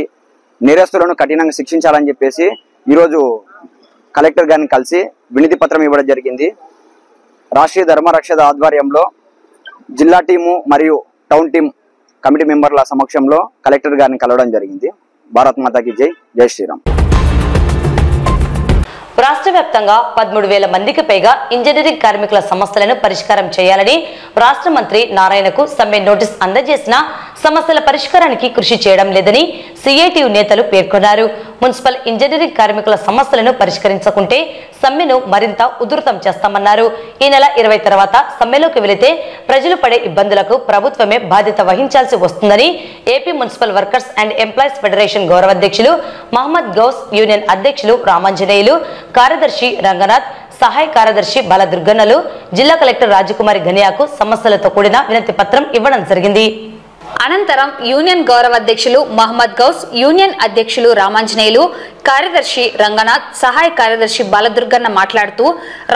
నేరస్తులను కఠినంగా శిక్షించాలని చెప్పేసి ఈరోజు కలెక్టర్ గారిని కలిసి వినతి పత్రం ఇవ్వడం జరిగింది. రాష్ట్రీయ ధర్మరక్షణ ఆధ్వర్యంలో జిల్లా టీము మరియు టౌన్ టీం కమిటీ మెంబర్ల సమక్షంలో కలెక్టర్ గారిని కలవడం జరిగింది. భారత్ మాతాకి జై. జై శ్రీరామ్. రాష్ట్ర వ్యాప్తంగా 13,000 మందికి పైగా ఇంజనీరింగ్ కార్మికుల సమస్యలను పరిష్కారం చేయాలని రాష్ట్ర మంత్రి నారాయణకు సమ్మె నోటీస్ అందజేసిన సమస్యల పరిష్కారానికి కృషి చేయడం లేదని సిఐటియు నేతలు పేర్కొన్నారు. మున్సిపల్ ఇంజనీరింగ్ కార్మికుల సమస్యలను పరిష్కరించకుంటే సమ్మెను మరింత ఉధృతం చేస్తామన్నారు. ఈ నెల 20 తర్వాత సమ్మెలోకి వెళితే ప్రజలు పడే ఇబ్బందులకు ప్రభుత్వమే బాధ్యత వహించాల్సి వస్తుందని AP municipal workers and employees federation గౌరవ అధ్యక్షులు మహమ్మద్ గౌస్, యూనియన్ అధ్యక్షులు రామాంజనేయులు, కార్యదర్శి రంగనాథ్, సహాయ కార్యదర్శి బాలదుర్గన్నలు జిల్లా కలెక్టర్ రాజకుమారి ఘనియాకు సమస్యలతో కూడిన వినతి పత్రం ఇవ్వడం జరిగింది. అనంతరం యూనియన్ గౌరవ అధ్యక్షులు మహమ్మద్ గౌస్, యూనియన్ అధ్యక్షులు రామాంజనేయులు, కార్యదర్శి రంగనాథ్, సహాయ కార్యదర్శి బాలదుర్గన్న మాట్లాడుతూ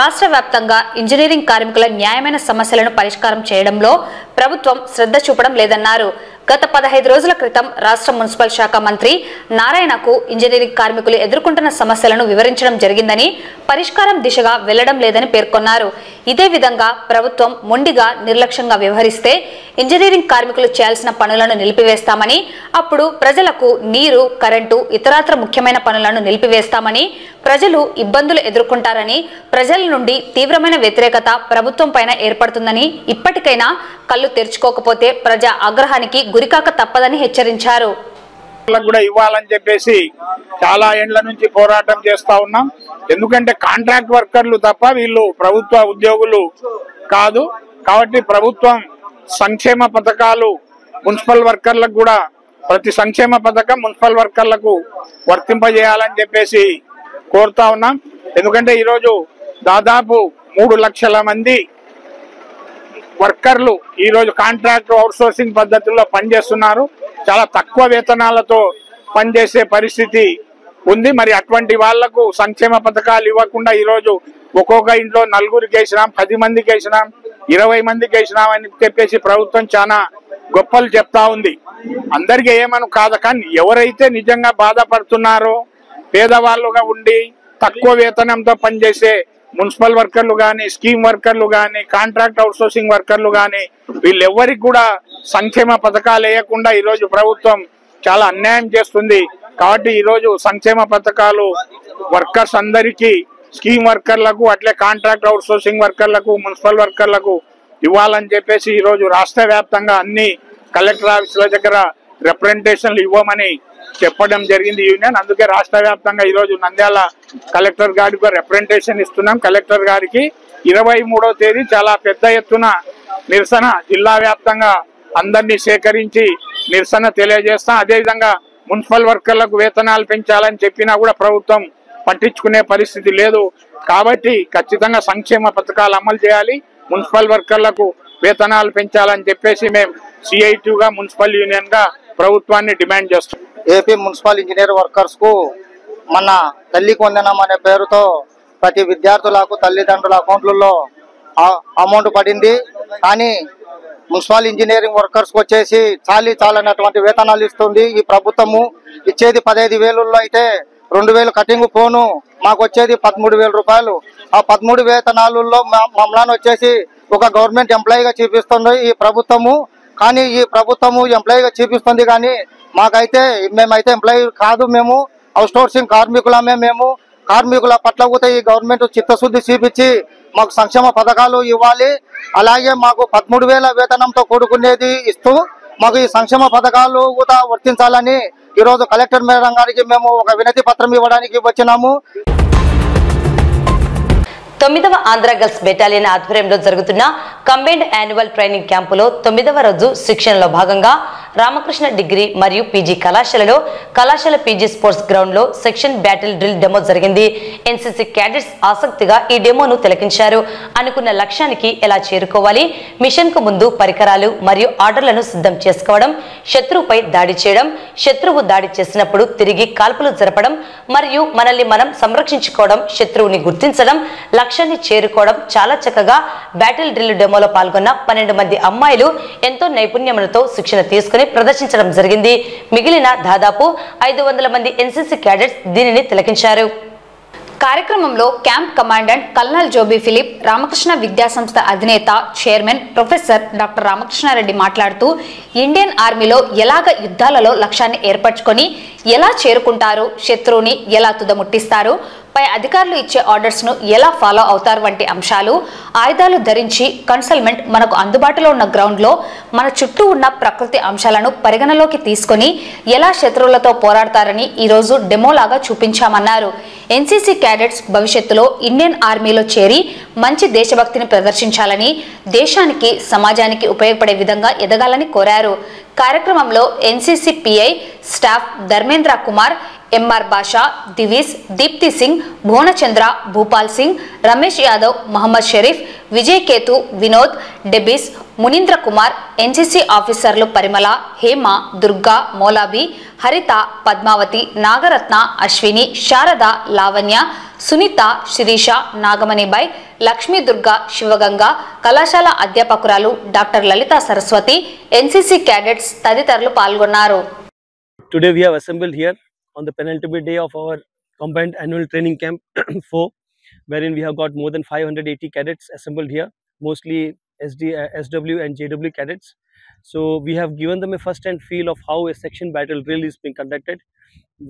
రాష్ట్ర వ్యాప్తంగా ఇంజనీరింగ్ కార్మికుల న్యాయమైన సమస్యలను పరిష్కారం చేయడంలో ప్రభుత్వం శ్రద్ధ చూపడం లేదన్నారు. గత 15 రోజుల క్రితం రాష్ట్ర మున్సిపల్ శాఖ మంత్రి నారాయణకు ఇంజనీరింగ్ కార్మికులు ఎదుర్కొంటున్న సమస్యలను వివరించడం జరిగిందని, పరిష్కారం దిశగా వెళ్లడం లేదని పేర్కొన్నారు. ఇదే విధంగా ప్రభుత్వం మొండిగా నిర్లక్ష్యంగా వ్యవహరిస్తే ఇంజనీరింగ్ కార్మికులు చేయాల్సిన పనులను నిలిపివేస్తామని, అప్పుడు ప్రజలకు నీరు, కరెంటు, ఇతరత్ర ముఖ్యమైన పనులను నిలిపివేస్తామని, ప్రజలు ఇబ్బందులు ఎదుర్కొంటారని, ప్రజల నుండి తీవ్రమైన వ్యతిరేకత ప్రభుత్వం పైన ఏర్పడుతుందని, ఇప్పటికైనా కళ్ళు తెరుచుకోకపోతే ప్రజా ఆగ్రహానికి గురికాక తప్పదని హెచ్చరించారు. కూడా ఇవ్వాలని చెప్పేసి చాలా ఏండ్ల నుంచి పోరాటం చేస్తా ఉన్నాం. ఎందుకంటే కాంట్రాక్ట్ వర్కర్లు తప్ప వీళ్ళు ప్రభుత్వ ఉద్యోగులు కాదు. కాబట్టి ప్రభుత్వం సంక్షేమ పథకాలు మున్సిపల్ వర్కర్లకు కూడా ప్రతి సంక్షేమ పథకం మున్సిపల్ వర్కర్లకు వర్తింపజేయాలని చెప్పేసి కోరుతా ఉన్నాం. ఎందుకంటే ఈరోజు దాదాపు 3 లక్షల మంది వర్కర్లు ఈరోజు కాంట్రాక్ట్ అవుట్సోర్సింగ్ పద్ధతుల్లో పనిచేస్తున్నారు. చాలా తక్కువ వేతనాలతో పనిచేసే పరిస్థితి ఉంది. మరి అటువంటి వాళ్లకు సంక్షేమ పథకాలు ఇవ్వకుండా ఈరోజు ఒక్కొక్క ఇంట్లో 4గురికి వేసినాం, 10 మందికి వేసినాం, 20 మందికి వేసినాం అని చెప్పేసి ప్రభుత్వం చాలా గొప్పలు చెప్తా ఉంది. అందరికీ ఏమను కాదు, కానీ ఎవరైతే నిజంగా బాధపడుతున్నారో, పేదవాళ్ళుగా ఉండి తక్కువ వేతనంతో పనిచేసే మున్సిపల్ వర్కర్లు కానీ, స్కీమ్ వర్కర్లు కానీ, కాంట్రాక్ట్ అవుట్సోర్సింగ్ వర్కర్లు కానీ, వీళ్ళెవ్వరికి కూడా సంక్షేమ పథకాలు వేయకుండా ఈరోజు ప్రభుత్వం చాలా అన్యాయం చేస్తుంది. కాబట్టి ఈరోజు సంక్షేమ పథకాలు వర్కర్స్ అందరికీ, స్కీమ్ వర్కర్లకు, అట్లే కాంట్రాక్ట్ అవుట్సోర్సింగ్ వర్కర్లకు, మున్సిపల్ వర్కర్లకు ఇవ్వాలని చెప్పేసి ఈరోజు రాష్ట్ర వ్యాప్తంగా అన్ని కలెక్టర్ ఆఫీసుల దగ్గర రిప్రజెంటేషన్లు ఇవ్వమని చెప్పడం జరిగింది యూనియన్. అందుకే రాష్ట్ర వ్యాప్తంగా ఈరోజు నంద్యాల కలెక్టర్ గారికి రిప్రజెంటేషన్ ఇస్తున్నాం. కలెక్టర్ గారికి 23వ తేదీ చాలా పెద్ద ఎత్తున నిరసన జిల్లా వ్యాప్తంగా అందరినీ సేకరించి నిరసన తెలియజేస్తాం. అదేవిధంగా మున్సిపల్ వర్కర్లకు వేతనాలు పెంచాలని చెప్పినా కూడా ప్రభుత్వం పట్టించుకునే పరిస్థితి లేదు. కాబట్టి ఖచ్చితంగా సంక్షేమ పథకాలు అమలు చేయాలి, మున్సిపల్ వర్కర్లకు వేతనాలు పెంచాలని చెప్పేసి మేము సిఐటిగా మున్సిపల్ యూనియన్ గా ప్రభుత్వాన్ని డిమాండ్ చేస్తాం. ఏపీ మున్సిపల్ ఇంజనీర్ వర్కర్స్ కు మన తల్లికి వందనం అనే పేరుతో ప్రతి విద్యార్థులకు తల్లిదండ్రుల అకౌంట్లలో అమౌంట్ పడింది. కానీ మున్సిపల్ ఇంజనీరింగ్ వర్కర్స్ కు వచ్చేసి చాలనటువంటి వేతనాలు ఇస్తుంది ఈ ప్రభుత్వము. ఇచ్చేది 15,000 అయితే 2,000 కటింగ్ పోను, మాకు వచ్చేది 13,000 రూపాయలు. ఆ 13 వేతనాలలో మమ్మల్ని వచ్చేసి ఒక గవర్నమెంట్ ఎంప్లాయీగా చూపిస్తుంది ఈ ప్రభుత్వము. కానీ ఈ ప్రభుత్వము ఎంప్లాయీగా చూపిస్తుంది, కానీ మేమైతే ఎంప్లాయీ కాదు, మేము అవుట్సోర్సింగ్ కార్మికులమే. మేము కార్మికుల పట్ల కూడా ఈ గవర్నమెంట్ చిత్తశుద్ధి చూపించి మాకు సంక్షేమ పథకాలు ఇవ్వాలి. అలాగే మాకు 13,000 వేతనంతో కూడుకునేది ఇస్తూ మాకు ఈ సంక్షేమ పథకాలు కూడా వర్తించాలని ఈరోజు కలెక్టర్ మేడం గారికి మేము ఒక వినతి పత్రం ఇవ్వడానికి వచ్చినాము. 9వ ఆంధ్ర గర్ల్స్ బెటాలియన్ ఆధ్వర్యంలో జరుగుతున్న కంబైన్డ్ యాన్యువల్ ట్రైనింగ్ క్యాంపులో 9వ రోజు శిక్షణలో భాగంగా రామకృష్ణ డిగ్రీ మరియు పీజీ కళాశాల పీజీ స్పోర్ట్స్ గ్రౌండ్ లో సెక్షన్ బ్యాటిల్ డ్రిల్ డెమో జరిగింది. ఎన్సీసీ క్యాడెట్స్ ఆసక్తిగా ఈ డెమోను తిలకించారు. అనుకున్న లక్ష్యానికి ఎలా చేరుకోవాలి, మిషన్ కు ముందు పరికరాలు మరియు ఆర్డర్లను సిద్ధం చేసుకోవడం, శత్రువుపై దాడి చేయడం, శత్రువు దాడి చేసినప్పుడు తిరిగి కాల్పులు జరపడం మరియు మనల్ని మనం సంరక్షించుకోవడం, శత్రువుని గుర్తించడం, లక్ష్యాన్ని చేరుకోవడం చాలా చక్కగా బ్యాటిల్ డ్రిల్ డెమోలో పాల్గొన్న 12 మంది అమ్మాయిలు ఎంతో నైపుణ్యములతో శిక్షణ తీసుకుని ప్రదర్శించడం జరిగింది. మిగిలిన దాదాపు 500 మంది ఎన్సీసీ క్యాడెట్స్ దీనిని తిలకించారు. కార్యక్రమంలో camp commandant colonel Joby Philip, Ramakrishna విద్యాసంస్థ అధినేత చైర్మన్ ప్రొఫెసర్ డాక్టర్ రామకృష్ణారెడ్డి మాట్లాడుతూ ఇండియన్ ఆర్మీలో ఎలాగ యుద్ధాలలో లక్ష్యాన్ని ఏర్పరచుకొని ఎలా చేరుకుంటారు, శత్రువుని ఎలా తుదముట్టిస్తారు, పై అధికారులు ఇచ్చే ఆర్డర్స్ ను ఎలా ఫాలో అవుతారు వంటి అంశాలు, ఆయుధాలు ధరించి కన్సల్మెంట్ మనకు అందుబాటులో ఉన్న గ్రౌండ్ లో మన చుట్టూ ఉన్న ప్రకృతి అంశాలను పరిగణలోకి తీసుకొని ఎలా శత్రువులతో పోరాడతారని ఈ రోజు డెమోలాగా చూపించామన్నారు. ఎన్సీసీ క్యాడెట్స్ భవిష్యత్తులో ఇండియన్ ఆర్మీలో చేరి మంచి దేశభక్తిని ప్రదర్శించాలని, దేశానికి సమాజానికి ఉపయోగపడే విధంగా ఎదగాలని కోరారు. కార్యక్రమంలో NCC PI staff Dharmendra Kumar, M R Basha, Divis, Deepti Singh, Bhuvanachandra, Bhupal Singh, Ramesh Yadav, Mohammad Sharif, Vijay Ketu, Vinod, Debis, Munindra Kumar, NCC ఆఫీసర్లు పరిమళ, హేమ, దుర్గా, మౌలాబి, హరిత, పద్మావతి, నాగరత్న, అశ్విని, శారద, లావణ్య, సునీత, శిరీష, నాగమణిబాయ్, లక్ష్మీ దుర్గా, శివగంగ, కళాశాల అధ్యాపకురాలు డాక్టర్ లలిత సరస్వతి, ఎన్సీసీ క్యాడెట్స్ తదితరులు పాల్గొన్నారు. Today we have assembled here on the penultimate day of our combined annual training camp 4, wherein we have got more than 580 cadets assembled here, mostly SW and JW cadets. So we have given them a first-hand feel of how a section battle drill is being conducted.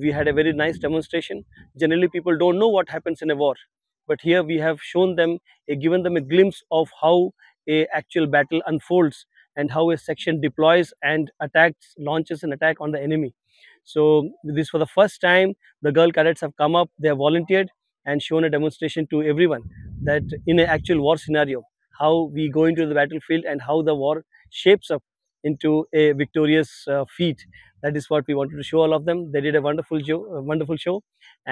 We had a very nice demonstration. Generally people don't know what happens in a war, but here we have shown them, given them a glimpse of how a actual battle unfolds and how a section deploys and attacks, launches an attack on the enemy. So this for the first time the girl cadets have come up, they have volunteered and shown a demonstration to everyone that in an actual war scenario how we go into the battlefield and how the war shapes up into a victorious feat. That is what we wanted to show all of them. They did a wonderful show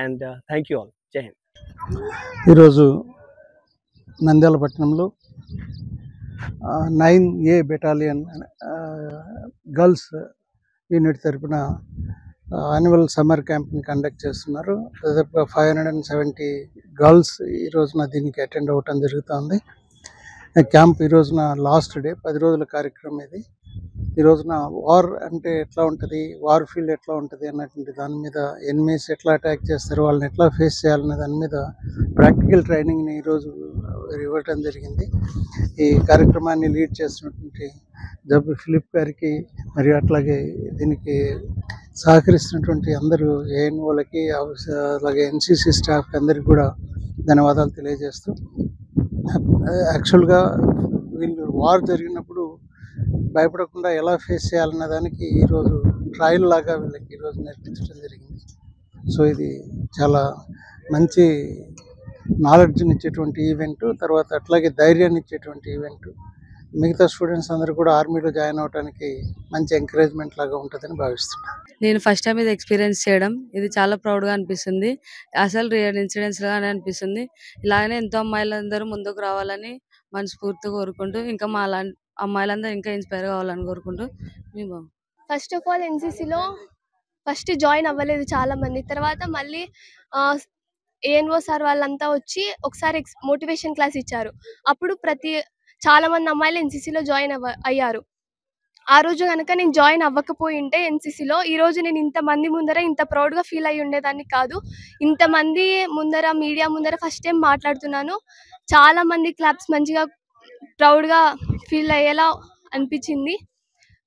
and thank you all. Jai Hind. ఈరోజు నంద్యాల పట్టణంలో 9A battalion girls unit తరపున annual summer క్యాంప్ని conduct చేస్తున్నారు. దాదాపుగా 570 girls ఈ రోజున దీనికి attend అవ్వటం జరుగుతుంది. క్యాంప్ ఈ రోజున లాస్ట్ డే, 10 రోజుల కార్యక్రమం ఇది. ఈ రోజున వార్ అంటే ఎట్లా ఉంటుంది, వార్ ఫీల్డ్ ఎట్లా ఉంటుంది అన్నటువంటి దాని మీద, ఎనిమీస్ ఎట్లా అటాక్ చేస్తారు, వాళ్ళని ఎట్లా ఫేస్ చేయాలనే దాని మీద ప్రాక్టికల్ ట్రైనింగ్ని ఈరోజు ఇవ్వటం జరిగింది. ఈ కార్యక్రమాన్ని లీడ్ చేస్తున్నటువంటి జబ్ ఫిలిప్ గారికి మరియు అట్లాగే దీనికి సహకరిస్తున్నటువంటి అందరూ ఏఎన్ఓలకి, అలాగే ఎన్సీసీ స్టాఫ్కి అందరికి కూడా ధన్యవాదాలు తెలియజేస్తూ, యాక్చువల్గా వీళ్ళు వార్ జరిగినప్పుడు భయపడకుండా ఎలా ఫేస్ చేయాలన్న దానికి ఈరోజు ట్రయల్ లాగా వీళ్ళకి ఈరోజు నేర్పించడం జరిగింది. సో ఇది చాలా మంచి నాలెడ్జ్ని ఇచ్చేటువంటి ఈవెంట్, తర్వాత అట్లాగే ధైర్యాన్ని ఇచ్చేటువంటి ఈవెంట్. మిగతా స్టూడెంట్స్ అందరూ కూడా ఆర్మీలో జాయిన్ అవడానికి మంచి ఎంకరేజ్మెంట్ లాగా ఉంటుందని భావిస్తున్నాను. నేను ఫస్ట్ టైం ఇది ఎక్స్పీరియన్స్ చేయడం, ఇది చాలా ప్రౌడ్గా అనిపిస్తుంది. అసలు రియల్ ఇన్సిడెంట్స్ లాగానే అనిపిస్తుంది. ఇలాగనే ఎంతో అమ్మాయిలందరూ ముందుకు రావాలని మనస్ఫూర్తిగా కోరుకుంటూ, ఇంకా మా అమ్మాయిలందరూ ఇంకా ఇన్స్పైర్ కావాలని కోరుకుంటూ మేము ఫస్ట్ ఆఫ్ ఆల్ ఎన్సీసీలో ఫస్ట్ జాయిన్ అవ్వలేదు చాలా మంది. తర్వాత మళ్ళీ ఏఎన్ఓ సార్ వాళ్ళంతా వచ్చి ఒకసారి మోటివేషన్ క్లాస్ ఇచ్చారు. అప్పుడు చాలా మంది అమ్మాయిలు ఎన్సీసీలో జాయిన్ అయ్యారు. ఆ రోజు కనుక నేను జాయిన్ అవ్వకపోయింటే ఎన్సీసీలో, ఈరోజు నేను ఇంతమంది ముందర ఇంత ప్రౌడ్గా ఫీల్ అయ్యి ఉండేదాన్ని కాదు. ఇంతమంది ముందర, మీడియా ముందర ఫస్ట్ టైం మాట్లాడుతున్నాను. చాలా మంది క్లబ్స్ మంచిగా ప్రౌడ్గా ఫీల్ అయ్యేలా అనిపించింది.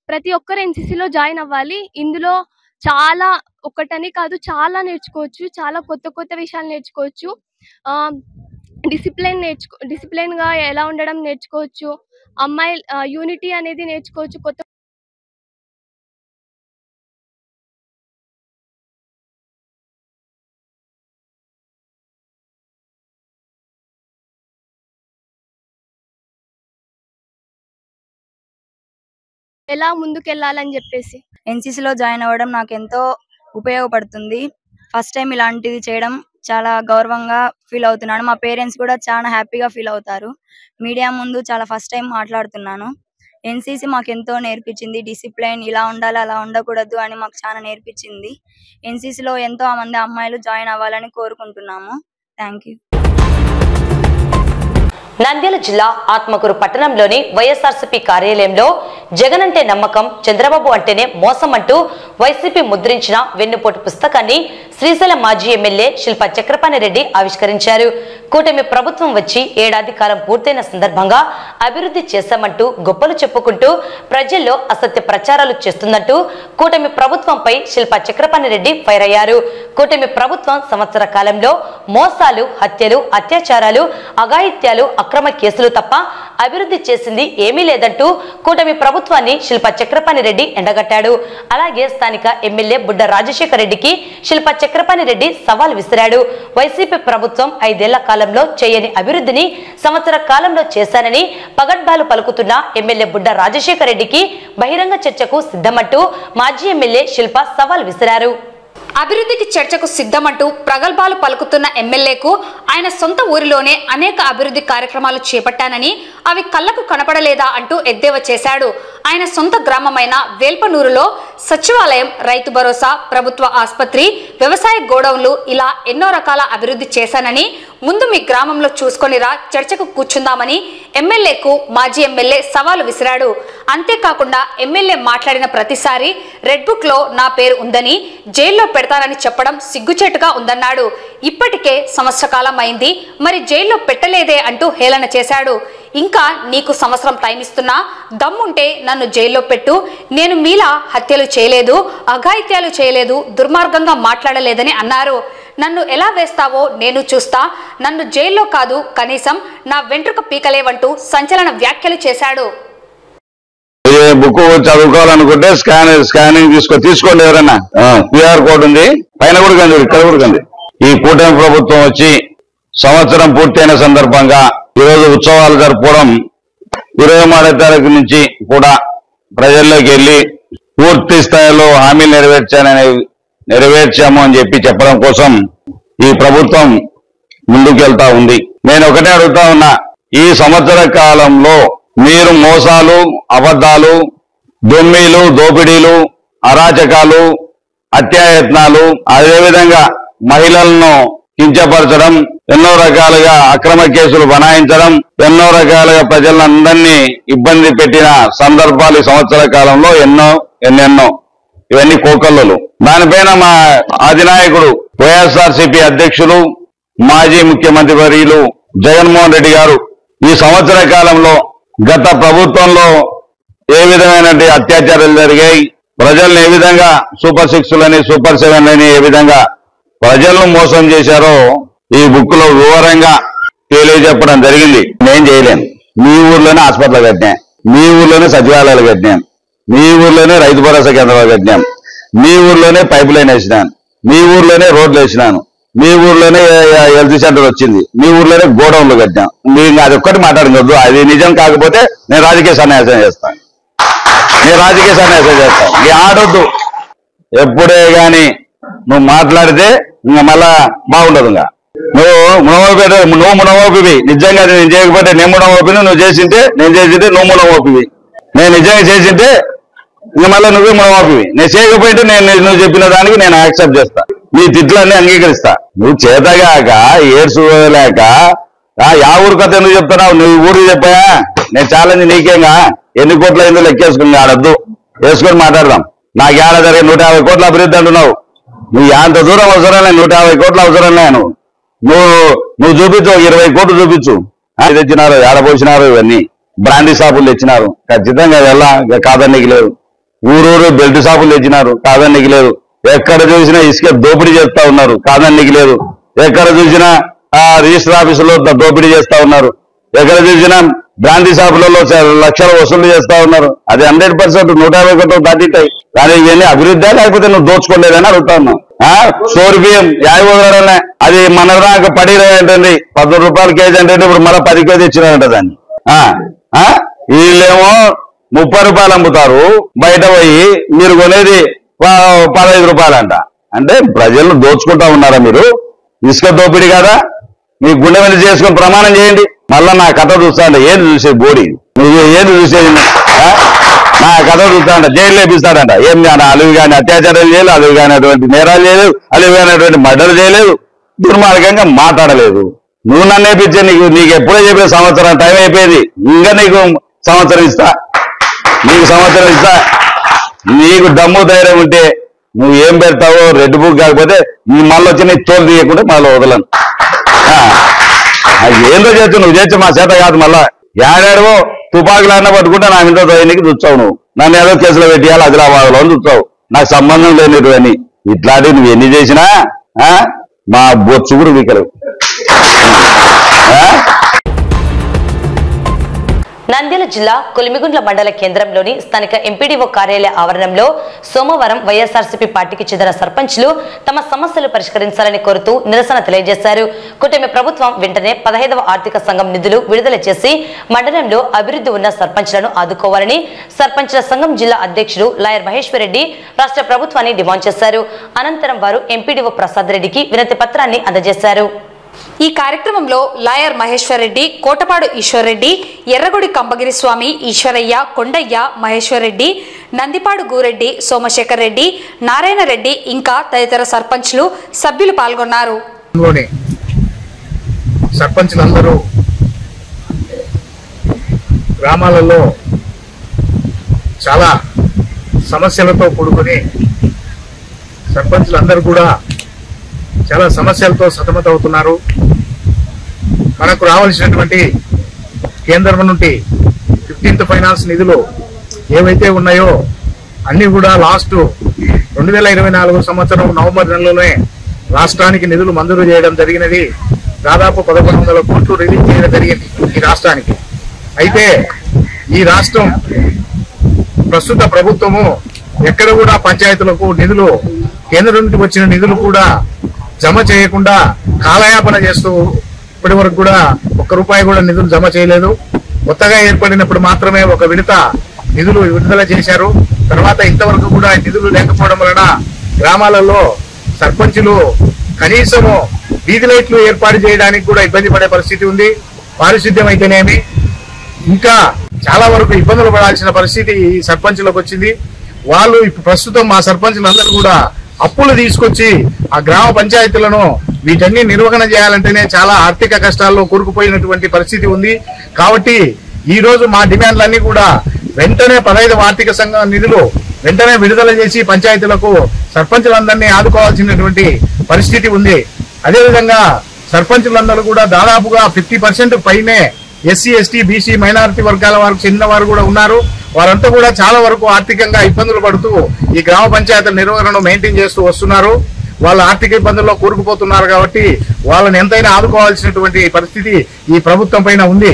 ప్రతి ఒక్కరు ఎన్సీసీలో జాయిన్ అవ్వాలి. ఇందులో చాలా ఒకటని కాదు చాలా నేర్చుకోవచ్చు, చాలా కొత్త కొత్త విషయాలు నేర్చుకోవచ్చు. డిసిప్లిన్గా ఎలా ఉండడం నేర్చుకోవచ్చు, అమ్మాయి యూనిటీ అనేది నేర్చుకోవచ్చు. కొత్త ఎలా ముందుకెళ్ళాలని చెప్పేసి ఎన్సీసీలో జాయిన్ అవ్వడం నాకు ఎంతో ఉపయోగపడుతుంది. ఫస్ట్ టైం ఇలాంటిది చేయడం చాలా గౌరవంగా ఫీల్ అవుతున్నాను. మా పేరెంట్స్ కూడా చాలా హ్యాపీగా ఫీల్ అవుతారు. మీడియా ముందు చాలా ఫస్ట్ టైం మాట్లాడుతున్నాను. ఎన్సీసీ మాకు ఎంతో నేర్పించింది. డిసిప్లైన్ ఇలా ఉండాలి అలా ఉండకూడదు అని మాకు చాలా నేర్పించింది. ఎన్సీసీలో ఎంతో మంది అమ్మాయిలు జాయిన్ అవ్వాలని కోరుకుంటున్నాము. Thank you. నంద్యాల జిల్లా ఆత్మకూరు పట్టణంలోని వైఎస్ఆర్సీపీ కార్యాలయంలో జగన్ అంటే నమ్మకం, చంద్రబాబు అంటేనే మోసం అంటూ వైసీపీ ముద్రించిన వెన్నుపోటు పుస్తకాన్ని శ్రీశైలం మాజీ ఎమ్మెల్యే శిల్పా చక్రపాణి రెడ్డి ఆవిష్కరించారు. కూటమి ప్రభుత్వం వచ్చి ఏడాది కాలం పూర్తయిన సందర్భంగా అభివృద్ధి చేశామంటూ గొప్పలు చెప్పుకుంటూ ప్రజల్లో అసత్య ప్రచారాలు చేస్తున్నట్టు కూటమి ప్రభుత్వంపై శిల్పా చక్రపాణి రెడ్డి ఫైర్ అయ్యారు. కూటమి ప్రభుత్వం సంవత్సర కాలంలో మోసాలు, హత్యలు, అత్యాచారాలు, అఘాయిత్యాలు, అక్రమ కేసులు తప్ప అభివృద్ధి చేసింది ఏమీ లేదంటూ కూటమి ప్రభుత్వాన్ని శిల్పా చక్రపాణి రెడ్డి ఎండగట్టాడు. అలాగే స్థానిక ఎమ్మెల్యే బుడ్డ రాజశేఖర రెడ్డికి శిల్పా చక్రపాణి రెడ్డి సవాల్ విసిరాడు. వైసీపీ ప్రభుత్వం 5 ఏళ్ల కాలంలో చేయని అభివృద్ధిని సంవత్సర కాలంలో చేశానని పగడ్బాలు పలుకుతున్న ఎమ్మెల్యే బుడ్డ రాజశేఖర రెడ్డికి బహిరంగ చర్చకు సిద్ధమంటూ మాజీ ఎమ్మెల్యే శిల్పా సవాల్ విసిరారు. అభివృద్ధికి చర్చకు సిద్ధమంటూ ప్రగల్భాలు పలుకుతున్న ఎమ్మెల్యేకు ఆయన సొంత ఊరిలోనే అనేక అభివృద్ధి కార్యక్రమాలు చేపట్టానని అవి కళ్లకు కనపడలేదా అంటూ ఎద్దేవా చేశాడు. ఆయన సొంత గ్రామమైన వేల్పనూరులో సచివాలయం, రైతు భరోసా, ప్రభుత్వ ఆసుపత్రి, వ్యవసాయ గోడౌన్లు ఇలా ఎన్నో రకాల అభివృద్ధి చేశానని ముందు మీ గ్రామంలో చూసుకొనిరా చర్చకు కూర్చుందామని ఎమ్మెల్యేకు మాజీ ఎమ్మెల్యే సవాలు విసిరాడు. అంతేకాకుండా ఎమ్మెల్యే మాట్లాడిన ప్రతిసారి రెడ్ బుక్ లో నా పేరు ఉందని, జైల్లో పెడతానని చెప్పడం సిగ్గుచేటుగా ఉందన్నాడు. ఇప్పటికే సంవత్సర కాలం అయింది, మరి జైల్లో పెట్టలేదే అంటూ హేళన చేశాడు. ఇంకా నీకు సంవత్సరం టైం ఇస్తున్నా, దమ్ముంటే నన్ను జైల్లో పెట్టు, నేను మీలా హత్యలు చేయలేదు, అఘాయిత్యాలు చేయలేదు, దుర్మార్గంగా మాట్లాడలేదని అన్నారు. నన్ను ఎలా వేస్తావో నేను చూస్తా, నన్ను జైల్లో కాదు కనీసం నా వెంట్రుక పీకలేవంటూ సంచలన వ్యాఖ్యలు చేశాడు. బుక్ చదువుకోవాలనుకుంటే స్కానింగ్ తీసుకోండి. ఎవరన్నా QR కోడ్ ఉంది, పైన కూడా కంది, ఇక్కడ కూడా కంది. ఈ కూటమి ప్రభుత్వం వచ్చి సంవత్సరం పూర్తయిన సందర్భంగా ఈరోజు ఉత్సవాలు జరుపుకోవడం, 23వ తారీఖు నుంచి కూడా ప్రజల్లోకి వెళ్ళి పూర్తి స్థాయిలో హామీలు నెరవేర్చాము అని చెప్పడం కోసం ఈ ప్రభుత్వం ముందుకెళ్తా ఉంది. నేను ఒకటే అడుగుతా ఉన్నా, ఈ సంవత్సర కాలంలో మీరు మోసాలు, అబద్ధాలు, దొమ్మీలు, దోపిడీలు, అరాచకాలు, అత్యాయత్నాలు, అదేవిధంగా మహిళలను కించపరచడం, ఎన్నో రకాలుగా అక్రమ కేసులు బనాయించడం, ఎన్నో రకాలుగా ప్రజలందరినీ ఇబ్బంది పెట్టిన సందర్భాలు ఈ సంవత్సర కాలంలో ఎన్నెన్నో. ఇవన్నీ కోకల్లులు. దానిపైన మా అధినాయకుడు వైఎస్ఆర్సీపీ అధ్యక్షులు మాజీ ముఖ్యమంత్రి వర్యులు జగన్మోహన్ రెడ్డి గారు ఈ సంవత్సర కాలంలో గత ప్రభుత్వంలో ఏ విధమైన అత్యాచారాలు జరిగాయి, ప్రజల్ని ఏ విధంగా సూపర్ 6లని, సూపర్ 7లని ఏ విధంగా ప్రజలను మోసం చేశారో ఈ బుక్ లో వివరంగా తెలియజెప్పడం జరిగింది. నేను చేయలేను. మీ ఊర్లోనే హాస్పిటల్ కట్టినా, మీ ఊర్లోనే సచివాలయాలు కట్టినాను, మీ ఊర్లోనే రైతు భరోసా కేంద్రాలు కట్టినాను, మీ ఊర్లోనే పైప్ లైన్ వేసినాను, మీ ఊర్లోనే రోడ్లు వేసినాను, మీ ఊర్లోనే హెల్త్ సెంటర్ వచ్చింది, మీ ఊర్లోనే గోడౌన్లు కట్టాం. మీరు అది ఒక్కటి మాట్లాడకూడదు. అది నిజం కాకపోతే నేను రాజకీయ సన్యాసం చేస్తాను. ఈ ఆడొద్దు. ఎప్పుడే గాని నువ్వు మాట్లాడితే ఇంకా మళ్ళా బాగుండదు. ఇంకా నువ్వు మునమోపివి. నిజంగా నేను చేయకపోతే నేను మునమోపిని, నువ్వు చేసింటే నేను చేసింటే నువ్వు మునమోపివి. నేను నిజంగా చేసింటే ఇంకా మళ్ళీ నువ్వే మునమోపివి. నేను చేయకపోతే నువ్వు చెప్పిన దానికి నేను యాక్సెప్ట్ చేస్తా. నీ తిట్లన్నీ అంగీకరిస్తా. నువ్వు చేతగాక ఏడ్చుకోలేక యా ఊరు కథ ఎందుకు చెప్తున్నావు? నువ్వు ఊరికి చెప్పాయా? నేను ఛాలెంజ్ నీకేగా. ఎన్ని కోట్ల ఎందుకు లెక్కేసుకుని ఆడద్దు, వేసుకొని మాట్లాడదాం. నాకు ఏడ జరిగే 150 కోట్ల అభివృద్ధి అంటున్నావు. నువ్వు అంత దూరం అవసరం లేదు. 150 కోట్ల అవసరం లేదు. నువ్వు చూపించు, 20 కోట్లు చూపించు. తెచ్చినారు, ఏడపోసినారు, ఇవన్నీ బ్రాండీ షాపులు తెచ్చినారు. ఖచ్చితంగా వెళ్ళా కాదన్నీకి లేదు. ఊరూరు బెల్ట్ షాపులు తెచ్చినారు, కాదన్నీకి లేదు. ఎక్కడ చూసినా ఇసుక దోపిడీ చేస్తా ఉన్నారు, కాదనికి లేదు. ఎక్కడ చూసినా రిజిస్టర్ ఆఫీసులో దోపిడీ చేస్తా ఉన్నారు. ఎక్కడ చూసినా బ్రాంతి షాపులలో లక్షలు వసూలు చేస్తా ఉన్నారు. అది 100% 151 దాటితాయి. కానీ ఇవన్నీ అభివృద్ధి లేకపోతే నువ్వు దోచుకోలేదని అడుగుతా ఉన్నావు. సోరు బియ్యం యాభై అది మన దాకా పడి ఏంటండి 12 రూపాయలు కేజీ అంటే ఇప్పుడు మళ్ళీ 10 కేజీ ఇచ్చినారంట దాన్ని. వీళ్ళేమో 30 రూపాయలు అమ్ముతారు, బయట పోయి మీరు కొనేది 15 రూపాయలంట. అంటే ప్రజలను దోచుకుంటా ఉన్నారా మీరు? ఇసుక దోపిడీ కదా, మీ గుండె మీద చేసుకొని ప్రమాణం చేయండి. మళ్ళా నా కథ చూస్తా అంటే ఏంటి చూసేది బోడి, నువ్వు ఏంటి చూసేది? నా కథ చూస్తా అంటే జైలు లేపిస్తాడంట. ఏం అలివి కానీ అత్యాచారం చేయలేదు, అలివి కానిటువంటి నేరాలు చేయలేదు, అలివి కానిటువంటి మర్డర్ చేయలేదు, దుర్మార్గంగా మాట్లాడలేదు. నువ్వు నన్ను నేర్పించే నీకు ఎప్పుడో చెప్పే సంవత్సరం టైం అయిపోయింది. ఇంకా నీకు సంవత్సరం ఇస్తా, నీకు దమ్ము ధైర్యం ఉంటే నువ్వు ఏం పెడతావో రెడ్ బుక్ కాకపోతే మళ్ళీ వచ్చి నీ తోలు తీయకుండా మళ్ళీ వదలను. అది ఏందో చేస్తూ నువ్వు చేస్తే మా చేత కాదు. మళ్ళా ఏడాడవో తుపాకులు అన్న పట్టుకుంటే నా ఇంట్లో దైనికి చూస్తావు. నువ్వు నన్ను ఏదో కేసులో పెట్టేయాలి, ఆదిలాబాద్లో చూస్తావు. నాకు సంబంధం లేనివి అని ఇట్లాంటివి నువ్వు ఎన్ని చేసినా మా బొచ్చు కూడా వీకలు. నంద్యాల జిల్లా కొలిమిగుండ్ల మండల కేంద్రంలోని స్థానిక ఎంపీడీఓ కార్యాలయ ఆవరణంలో సోమవారం వైఎస్ఆర్సీపీ పార్టీకి చెందిన సర్పంచ్లు తమ సమస్యలు పరిష్కరించాలని కోరుతూ నిరసన తెలియజేశారు. కూటమి ప్రభుత్వం వెంటనే 15వ ఆర్థిక సంఘం నిధులు విడుదల చేసి మండలంలో అభివృద్ధి ఉన్న సర్పంచ్లను ఆదుకోవాలని సర్పంచ్ల సంఘం జిల్లా అధ్యక్షుడు లాయర్ మహేశ్వర్ రెడ్డి రాష్ట్ర ప్రభుత్వాన్ని డిమాండ్ చేశారు. అనంతరం వారు ఎంపీడీఓ ప్రసాద్ రెడ్డికి వినతి పత్రాన్ని అందజేశారు. ఈ కార్యక్రమంలో లాయర్ మహేశ్వర్ రెడ్డి, కోటపాడు ఈశ్వర్ రెడ్డి, ఎర్రగుడి కంబగిరి స్వామి, ఈశ్వరయ్య, కొండయ్య, మహేశ్వర్ రెడ్డి, నందిపాడు గూరెడ్డి, సోమశేఖర్ రెడ్డి, నారాయణ రెడ్డి ఇంకా తదితర సర్పంచ్లు సభ్యులు పాల్గొన్నారు. సర్పంచ్లందరూ గ్రామాలలో చాలా సమస్యలతో కూడుకొని సర్పంచ్లందరూ కూడా చాలా సమస్యలతో సతమతమవుతున్నారు. మనకు రావాల్సినటువంటి కేంద్రం నుండి 15th ఫైనాన్స్ నిధులు ఏవైతే ఉన్నాయో అన్ని కూడా లాస్ట్ 2024 సంవత్సరం నవంబర్ నెలలోనే రాష్ట్రానికి నిధులు మంజూరు చేయడం జరిగినది. దాదాపు 1100 కోట్లు రిలీజ్ చేయడం జరిగింది ఈ రాష్ట్రానికి. అయితే ఈ రాష్ట్రం ప్రస్తుత ప్రభుత్వము ఎక్కడ కూడా పంచాయతీలకు నిధులు కేంద్రం నుండి వచ్చిన నిధులు కూడా జమ చేయకుండా కాలయాపన చేస్తూ ఇప్పటి వరకు కూడా ₹1 కూడా నిధులు జమ చేయలేదు. కొత్తగా ఏర్పడినప్పుడు మాత్రమే ఒక విడత నిధులు విడుదల చేశారు. తర్వాత ఇంతవరకు కూడా నిధులు లేకపోవడం వలన గ్రామాలలో సర్పంచులు కనీసము వీధి లైట్లు ఏర్పాటు చేయడానికి కూడా ఇబ్బంది పడే పరిస్థితి ఉంది. పారిశుద్ధ్యం అయితేనేమి ఇంకా చాలా వరకు ఇబ్బందులు పడాల్సిన పరిస్థితి ఈ సర్పంచులకు వచ్చింది. వాళ్ళు ప్రస్తుతం మా సర్పంచులందరూ కూడా అప్పులు తీసుకొచ్చి ఆ గ్రామ పంచాయతీలను వీటన్ని నిర్వహణ చేయాలంటేనే చాలా ఆర్థిక కష్టాల్లో కూరుకుపోయినటువంటి పరిస్థితి ఉంది. కాబట్టి ఈ రోజు మా డిమాండ్లన్నీ కూడా వెంటనే 15వ ఆర్థిక సంఘం నిధులు వెంటనే విడుదల చేసి పంచాయతీలకు సర్పంచులందరినీ ఆదుకోవాల్సినటువంటి పరిస్థితి ఉంది. అదేవిధంగా సర్పంచులందరూ కూడా దాదాపుగా 50% పైనే ఎస్సీ, ఎస్టీ, బీసీ, మైనారిటీ వర్గాల వారికి చెందిన వారు కూడా ఉన్నారు. వారంతా కూడా చాలా వరకు ఆర్థికంగా ఇబ్బందులు పడుతూ ఈ గ్రామ పంచాయతీల నిర్వహణను మెయింటైన్ చేస్తూ వస్తున్నారు. వాళ్ళు ఆర్థిక ఇబ్బందుల్లో కూరుకుపోతున్నారు. కాబట్టి వాళ్ళని ఎంతైనా ఆదుకోవాల్సినటువంటి పరిస్థితి ఈ ప్రభుత్వం పైన ఉంది.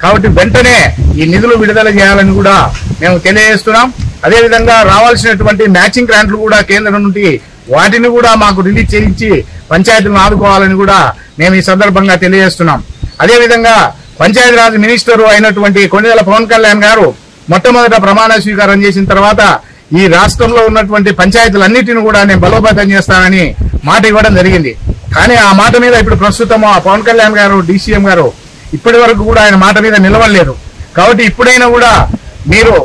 కాబట్టి వెంటనే ఈ నిధులు విడుదల చేయాలని కూడా మేము తెలియజేస్తున్నాం. అదేవిధంగా రావాల్సినటువంటి మ్యాచింగ్ గ్రాంట్లు కూడా కేంద్రం నుండి వాటిని కూడా మాకు రిలీజ్ చేయించి పంచాయతీలను ఆదుకోవాలని కూడా మేము ఈ సందర్భంగా తెలియజేస్తున్నాం. అదేవిధంగా పంచాయతీరాజ్ మినిస్టర్ అయినటువంటి కొణిదెల పవన్ కళ్యాణ్ గారు మొట్టమొదట ప్రమాణ స్వీకారం చేసిన తర్వాత ఈ రాష్ట్రంలో ఉన్నటువంటి పంచాయతీలన్నిటిని కూడా నేను బలోపేతం చేస్తానని మాట ఇవ్వడం జరిగింది. కానీ ఆ మాట మీద ఇప్పుడు ప్రస్తుతం ఆ పవన్ కళ్యాణ్ గారు, డీసీఎం గారు ఇప్పటి వరకు కూడా ఆయన మాట మీద నిలవలేదు. కాబట్టి ఇప్పుడైనా కూడా మీరు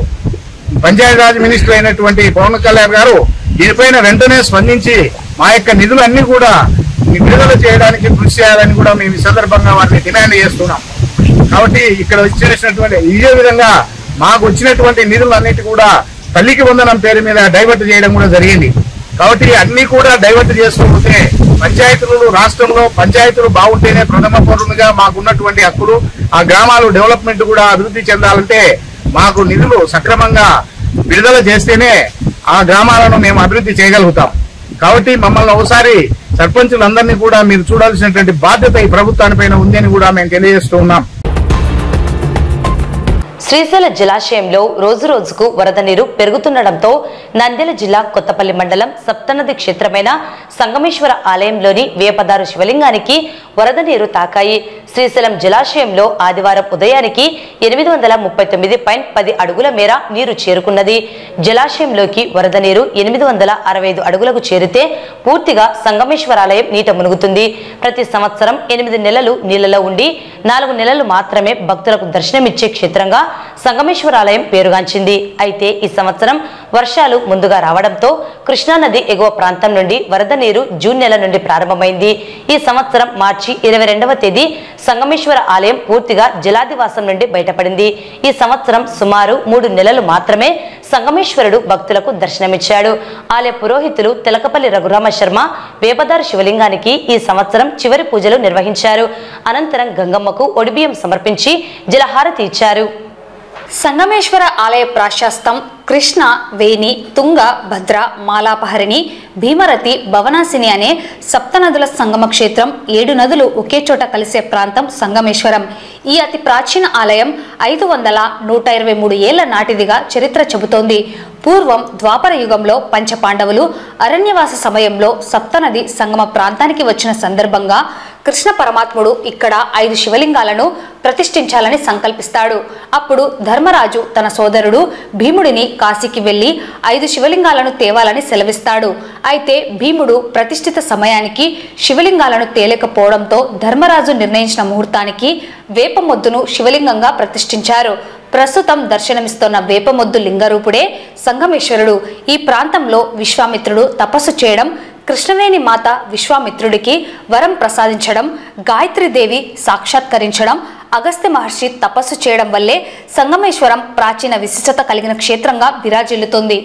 పంచాయతీరాజ్ మినిస్టర్ అయినటువంటి పవన్ కళ్యాణ్ గారు దీనిపైన వెంటనే స్పందించి మా యొక్క నిధులన్నీ కూడా విడుదల చేయడానికి కృషి చేయాలని కూడా మేము ఈ సందర్భంగా వారిని డిమాండ్ చేస్తున్నాం. కాబట్టి ఇక్కడ వచ్చేసినటువంటి ఇదే విధంగా మాకు వచ్చినటువంటి నిధులన్నిటి కూడా తల్లికి వందనం పేరు మీద డైవర్ట్ చేయడం కూడా జరిగింది. కాబట్టి అన్ని కూడా డైవర్ట్ చేసుకోకపోతే పంచాయతీలు రాష్ట్రంలో పంచాయతీలు బాగుంటేనే ప్రథమ పౌరునిగా మాకున్నటువంటి హక్కులు, ఆ గ్రామాలు డెవలప్మెంట్ కూడా అభివృద్ధి చెందాలంటే మాకు నిధులు సక్రమంగా విడుదల చేస్తేనే ఆ గ్రామాలను మేము అభివృద్ధి చేయగలుగుతాం. కాబట్టి మమ్మల్ని ఒకసారి సర్పంచులందరినీ కూడా మీరు చూడాల్సినటువంటి బాధ్యత ఈ ప్రభుత్వానిపైన ఉంది అని కూడా మేము తెలియజేస్తూ ఉన్నాం. శ్రీశైల జలాశయంలో రోజు రోజుకు వరద నీరు పెరుగుతుండటంతో నంద్యాల జిల్లా కొత్తపల్లి మండలం సప్తనది క్షేత్రమైన సంగమేశ్వర ఆలయంలోని వేపదారు శివలింగానికి వరద నీరు తాకాయి. శ్రీశైలం జలాశయంలో ఆదివారం ఉదయానికి 839.10 అడుగుల మేర నీరు చేరుకున్నది. జలాశయంలోకి వరద నీరు 865 అడుగులకు చేరితే పూర్తిగా సంగమేశ్వరాలయం నీట మునుగుతుంది. ప్రతి సంవత్సరం 8 నెలలు నీళ్లలో ఉండి 4 నెలలు మాత్రమే భక్తులకు దర్శనమిచ్చే క్షేత్రంగా సంగమేశ్వరాలయం పేరుగాంచింది. అయితే ఈ సంవత్సరం వర్షాలు ముందుగా రావడంతో కృష్ణానది ఎగువ ప్రాంతం నుండి వరద నీరు జూన్ నెల నుండి ప్రారంభమైంది. ఈ సంవత్సరం మార్చి 22వ తేదీ సంగమేశ్వర ఆలయం పూర్తిగా జలాదివాసం నుండి బయటపడింది. ఈ సంవత్సరం సుమారు 3 నెలలు మాత్రమే సంగమేశ్వరుడు భక్తులకు దర్శనమిచ్చాడు. ఆలయ పురోహితులు తెలకపల్లి రఘురామ శర్మ వేపదారు శివలింగానికి ఈ సంవత్సరం చివరి పూజలు నిర్వహించారు. అనంతరం గంగమ్మకు ఒడిబియ్యం సమర్పించి జలహారతి ఇచ్చారు. సంగమేశ్వర ఆలయ ప్రాశస్తం కృష్ణ, వేణి, తుంగ, భద్ర, మాలాపహరిణి, భీమరతి, భవనాసిని అనే సప్తనదుల సంగమ క్షేత్రం. 7 నదులు ఒకే చోట కలిసే ప్రాంతం సంగమేశ్వరం. ఈ అతి ప్రాచీన ఆలయం 523 ఏళ్ల నాటిదిగా చరిత్ర చెబుతోంది. పూర్వం ద్వాపర యుగంలో పంచపాండవులు అరణ్యవాస సమయంలో సప్తనది సంగమ ప్రాంతానికి వచ్చిన సందర్భంగా కృష్ణ పరమాత్ముడు ఇక్కడ 5 శివలింగాలను ప్రతిష్ఠించాలని సంకల్పిస్తాడు. అప్పుడు ధర్మరాజు తన సోదరుడు భీముడిని కాశీకి వెళ్లి 5 శివలింగాలను తేవాలని సెలవిస్తాడు. అయితే భీముడు ప్రతిష్ఠిత సమయానికి శివలింగాలను తేలేకపోవడంతో ధర్మరాజు నిర్ణయించిన ముహూర్తానికి వేపమొద్దును శివలింగంగా ప్రతిష్ఠించారు. ప్రస్తుతం దర్శనమిస్తున్న వేపమొద్దు లింగరూపుడే సంగమేశ్వరుడు. ఈ ప్రాంతంలో విశ్వామిత్రుడు తపస్సు చేయడం, కృష్ణవేణి మాత విశ్వామిత్రుడికి వరం ప్రసాదించడం, గాయత్రీదేవి సాక్షాత్కరించడం, అగస్త్య మహర్షి తపస్సు చేయడం వల్లే సంగమేశ్వరం ప్రాచీన విశిష్టత కలిగిన క్షేత్రంగా విరాజిల్లుతుంది.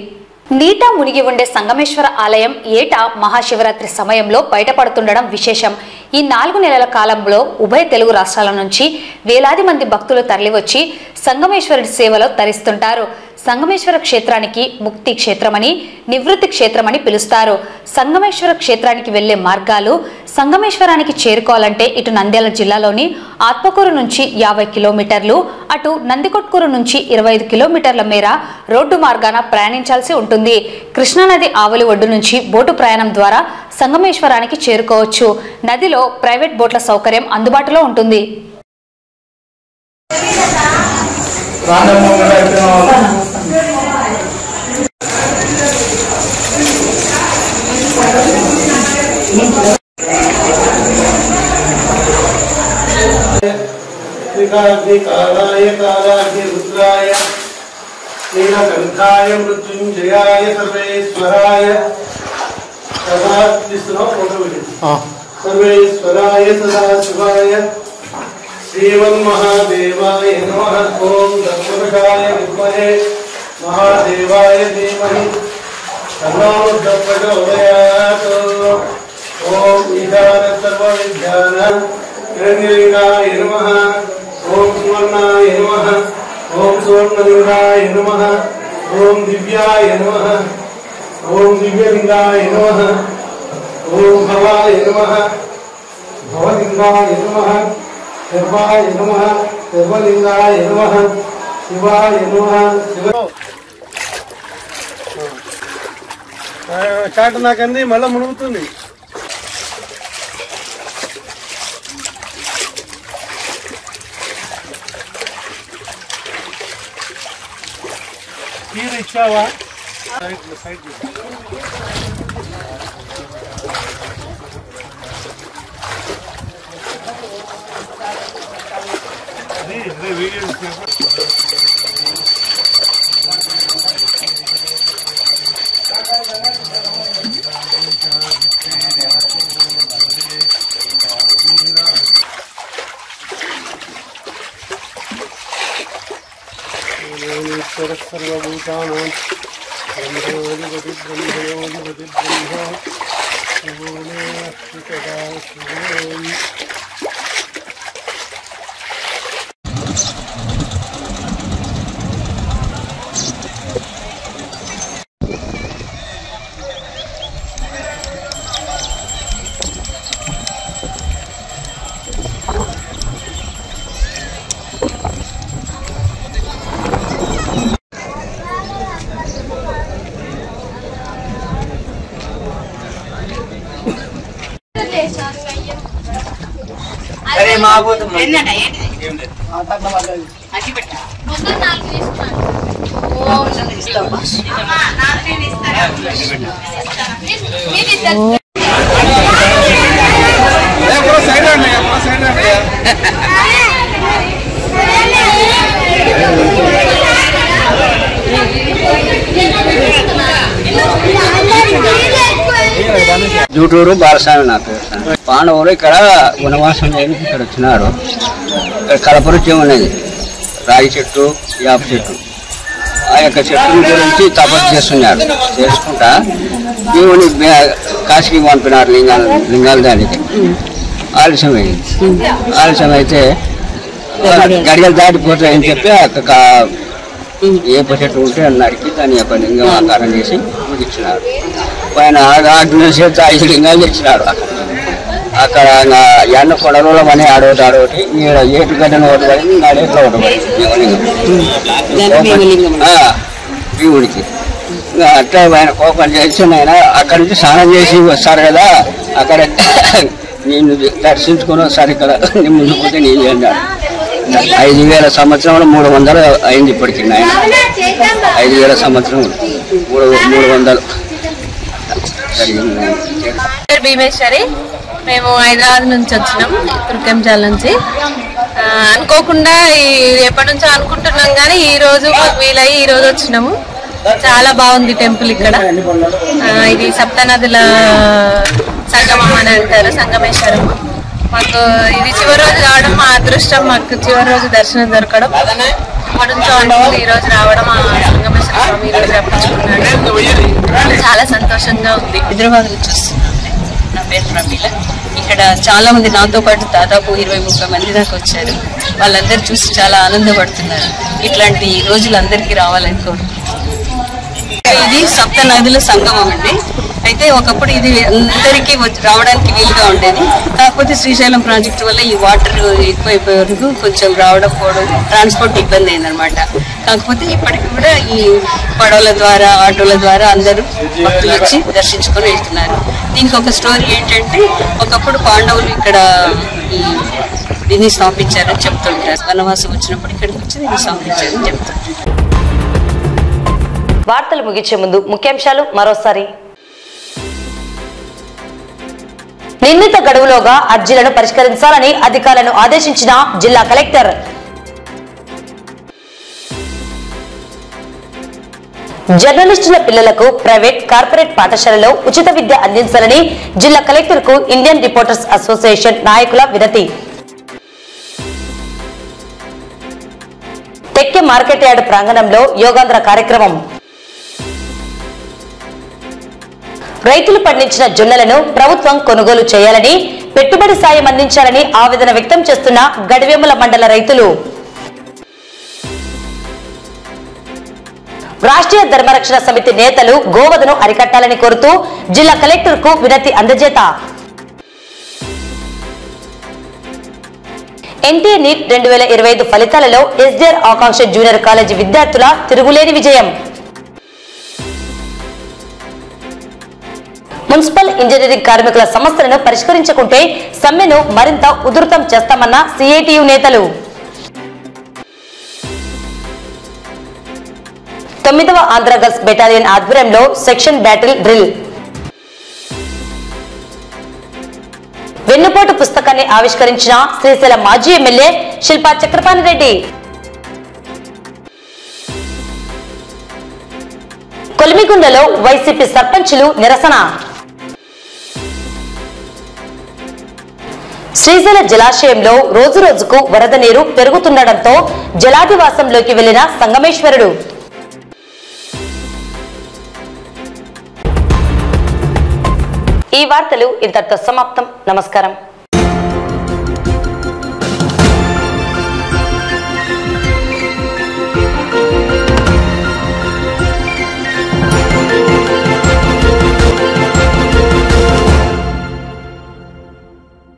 నీట మునిగి ఉండే సంగమేశ్వర ఆలయం ఏటా మహాశివరాత్రి సమయంలో బయటపడుతుండడం విశేషం. ఈ 4 నెలల కాలంలో ఉభయ తెలుగు రాష్ట్రాల నుంచి వేలాది మంది భక్తులు తరలివచ్చి సంగమేశ్వరుడి సేవలో తరిస్తుంటారు. సంగమేశ్వర క్షేత్రానికి ముక్తి క్షేత్రమని, నివృత్తి క్షేత్రమని పిలుస్తారు. సంగమేశ్వర క్షేత్రానికి వెళ్లే మార్గాలు సంగమేశ్వరానికి చేరుకోవాలంటే ఇటు నంద్యాల జిల్లాలోని ఆత్మకూరు నుంచి 50 కిలోమీటర్లు, అటు నందికొట్కూరు నుంచి 25 కిలోమీటర్ల మేర రోడ్డు మార్గాన ప్రయాణించాల్సి ఉంటుంది. కృష్ణానది ఆవలి ఒడ్డు నుంచి బోటు ప్రయాణం ద్వారా సంగమేశ్వరానికి చేరుకోవచ్చు. నదిలో ప్రైవేట్ బోట్ల సౌకర్యం అందుబాటులో ఉంటుంది. కాలాయ కాలాగ్ని రుద్రాయ నీలకంఠాయ మృత్యుంజయాయ సర్వేశ్వరాయ సర్వేశ్వరాయ సదాశివాయ శ్రీమన్మహాదేవాయ నమః. ఓం దక్షిణాయ విద్మహే మహాదేవాయ ధీమహి తన్నో ప్రచోదయాత్. ఓం ఈశాన సర్వవిద్యాన హిరణ్యలింగాయ నమః. ఓం సువర్ణాయ నమః. ఓం సువర్ణలింగాయ నమః. ఓం దివ్యాయ నమః. ఓం దివ్యలింగాయ నమః. ఓం భవాయ నమః. భవలింగాయ నమః. శర్వాయ నమః. శర్వలింగాయ నమః. శివాయ నమః. చాట నాకంది మళ్ళా మునుగుతుంది. మీరు ఇచ్చావా? వీడియో సర్వభూతానాం బ్రహ్మాధిపతి బ్రహ్మయోధిపతి బ్రహ్మ శివోనే అస్మితదా శివోం. జూటూరు బాలస్వామి నా పేరు. పాండవులు ఇక్కడ వనవాసం చేయడానికి ఇక్కడ వచ్చినారు. ఇక్కడ కలపరుచం అనేది రాగి చెట్టు, యాప చెట్టు, ఆ యొక్క చెట్టు గురించి తపస్సు చేస్తున్నారు. చేసుకుంటా దేవుని కాశీకి పంపినారు లింగాల దానికి. ఆలస్యం అయితే గడియలు దాటిపోతాయని చెప్పి ఏప చెట్టు ఉంటే నరికి దాని యొక్క లింగం ఆకారం చేసి పూజించినారు. పైన 5 లింగాలు తెచ్చినారు. అక్కడ ఎండ కొడలో అని ఆడోటి ఏటు గడ్డను ఒకటి పడింది, నడేట్లో ఒకటి పడింది దేవుడికి. అట్లా ఆయన కోపం చేసి ఆయన అక్కడి నుంచి స్నానం చేసి వస్తారు కదా, అక్కడ నేను దర్శించుకుని వస్తారు ఇక్కడ ముందు పోతే నేను అన్నాడు. 5000 సంవత్సరంలో 300 అయింది ఇప్పటికి. ఆయన 5000 సంవత్సరం 300 భీమేశ్వరి. మేము హైదరాబాద్ నుంచి వచ్చినాం, తుర్కెంచాల నుంచి. అనుకోకుండా ఎప్పటి నుంచో అనుకుంటున్నాం కానీ ఈ రోజు మాకు వీలయ్యి ఈ రోజు వచ్చినాము. చాలా బాగుంది టెంపుల్ ఇక్కడ. ఇది సప్తనదుల సంగమం అని అంటారు, సంగమేశ్వరం. మాకు ఇది చివరి రోజు రావడం మా అదృష్టం. మాకు చివరి రోజు దర్శనం దొరకడం. అప్పటి నుంచో అనుకుని ఈ రోజు రావడం ఆ సంగమేశ్వర స్వామి ఈ రోజు రప్పించుకున్నాడు. చాలా సంతోషంగా ఉంది. హైదరాబాద్ నుంచి వస్తున్నాను. నా పేరు ప్రమీల. ఇక్కడ చాలా మంది నాతో పాటు దాదాపు 20-30 మంది దాకా వచ్చారు. వాళ్ళందరూ చూసి చాలా ఆనందపడుతున్నారు. ఇట్లాంటి రోజులు అందరికీ రావాలని కోరుకుంటున్నాను. ఇది సప్త నదుల సంగమం అండి. అయితే ఒకప్పుడు ఇది అందరికీ రావడానికి వీలుగా ఉండేది. కాకపోతే శ్రీశైలం ప్రాజెక్టు వల్ల ఈ వాటర్ ఎక్కువైపోయే వరకు కొంచెం రావడం పోవడం ట్రాన్స్పోర్ట్ ఇబ్బంది అయిందనమాట. కాకపోతే ఇప్పటికి కూడా ఈ పడవల ద్వారా, ఆటోల ద్వారా అందరూ భక్తులు వచ్చి దర్శించుకొని వెళ్తున్నారు. దీనికి ఒక స్టోరీ ఏంటంటే, ఒకప్పుడు పాండవులు ఇక్కడ ఈ దీన్ని స్థాపించారని చెప్తుంటారు. వనవాసం వచ్చినప్పుడు ఇక్కడికి వచ్చి దీన్ని స్థాపించారని చెప్తుంటారు. వార్తలు ముగించే ముందు ముఖ్యాంశాలు మరోసారి. నిర్ణీత గడువులోగా అర్జీలను పరిష్కరించాలని అధికారులను ఆదేశించిన జిల్లా కలెక్టర్. జర్నలిస్టుల పిల్లలకు ప్రైవేట్, కార్పొరేట్ పాఠశాలలో ఉచిత విద్య అందించాలని జిల్లా కలెక్టర్ కు ఇండియన్ రిపోర్టర్స్ అసోసియేషన్ నాయకుల వినతి. తెక్కె మార్కెట్ యార్డ్ ప్రాంగణంలో యోగాంధ్ర కార్యక్రమం. రైతులు పండించిన జొన్నలను ప్రభుత్వం కొనుగోలు చేయాలని, పెట్టుబడి సాయం అందించాలని ఆవేదన వ్యక్తం చేస్తున్న గడివేముల మండల రైతులు. రాష్ట్రీయ ధర్మరక్షణ సమితి నేతలు గోవధను అరికట్టాలని కోరుతూ జిల్లా కలెక్టర్ కు వినతి అందజేత. ఎన్టీఏ నీట్ 2025 ఫలితాలలో ఎస్డీఆర్ ఆకాంక్ష జూనియర్ కాలేజీ విద్యార్థుల తిరుగులేని విజయం. మున్సిపల్ ఇంజనీరింగ్ కార్మికుల సమస్యలను పరిష్కరించకుంటే సమ్మెను మరింత ఉధృతం చేస్తామన్న సిఐటియు నేతలు. 9వ ఆంధ్ర గర్ల్స్ బెటాలియన్ ఆధ్వర్యంలో సెక్షన్ బ్యాటిల్ డ్రిల్. వెన్నుపోటు పుస్తకాన్ని ఆవిష్కరించిన శ్రీశైలం మాజీ ఎమ్మెల్యే శిల్పా చక్రపాణి రెడ్డి. కొలిమిగుండలో వైసీపీ సర్పంచులు నిరసన. శ్రీశైల జలాశయంలో రోజు రోజుకు వరద నీరు పెరుగుతుండటంతో జలాదివాసంలోకి వెళ్లిన సంగమేశ్వరుడు. ఈ వార్తలు ఇంతటితో సమాప్తం. నమస్కారం.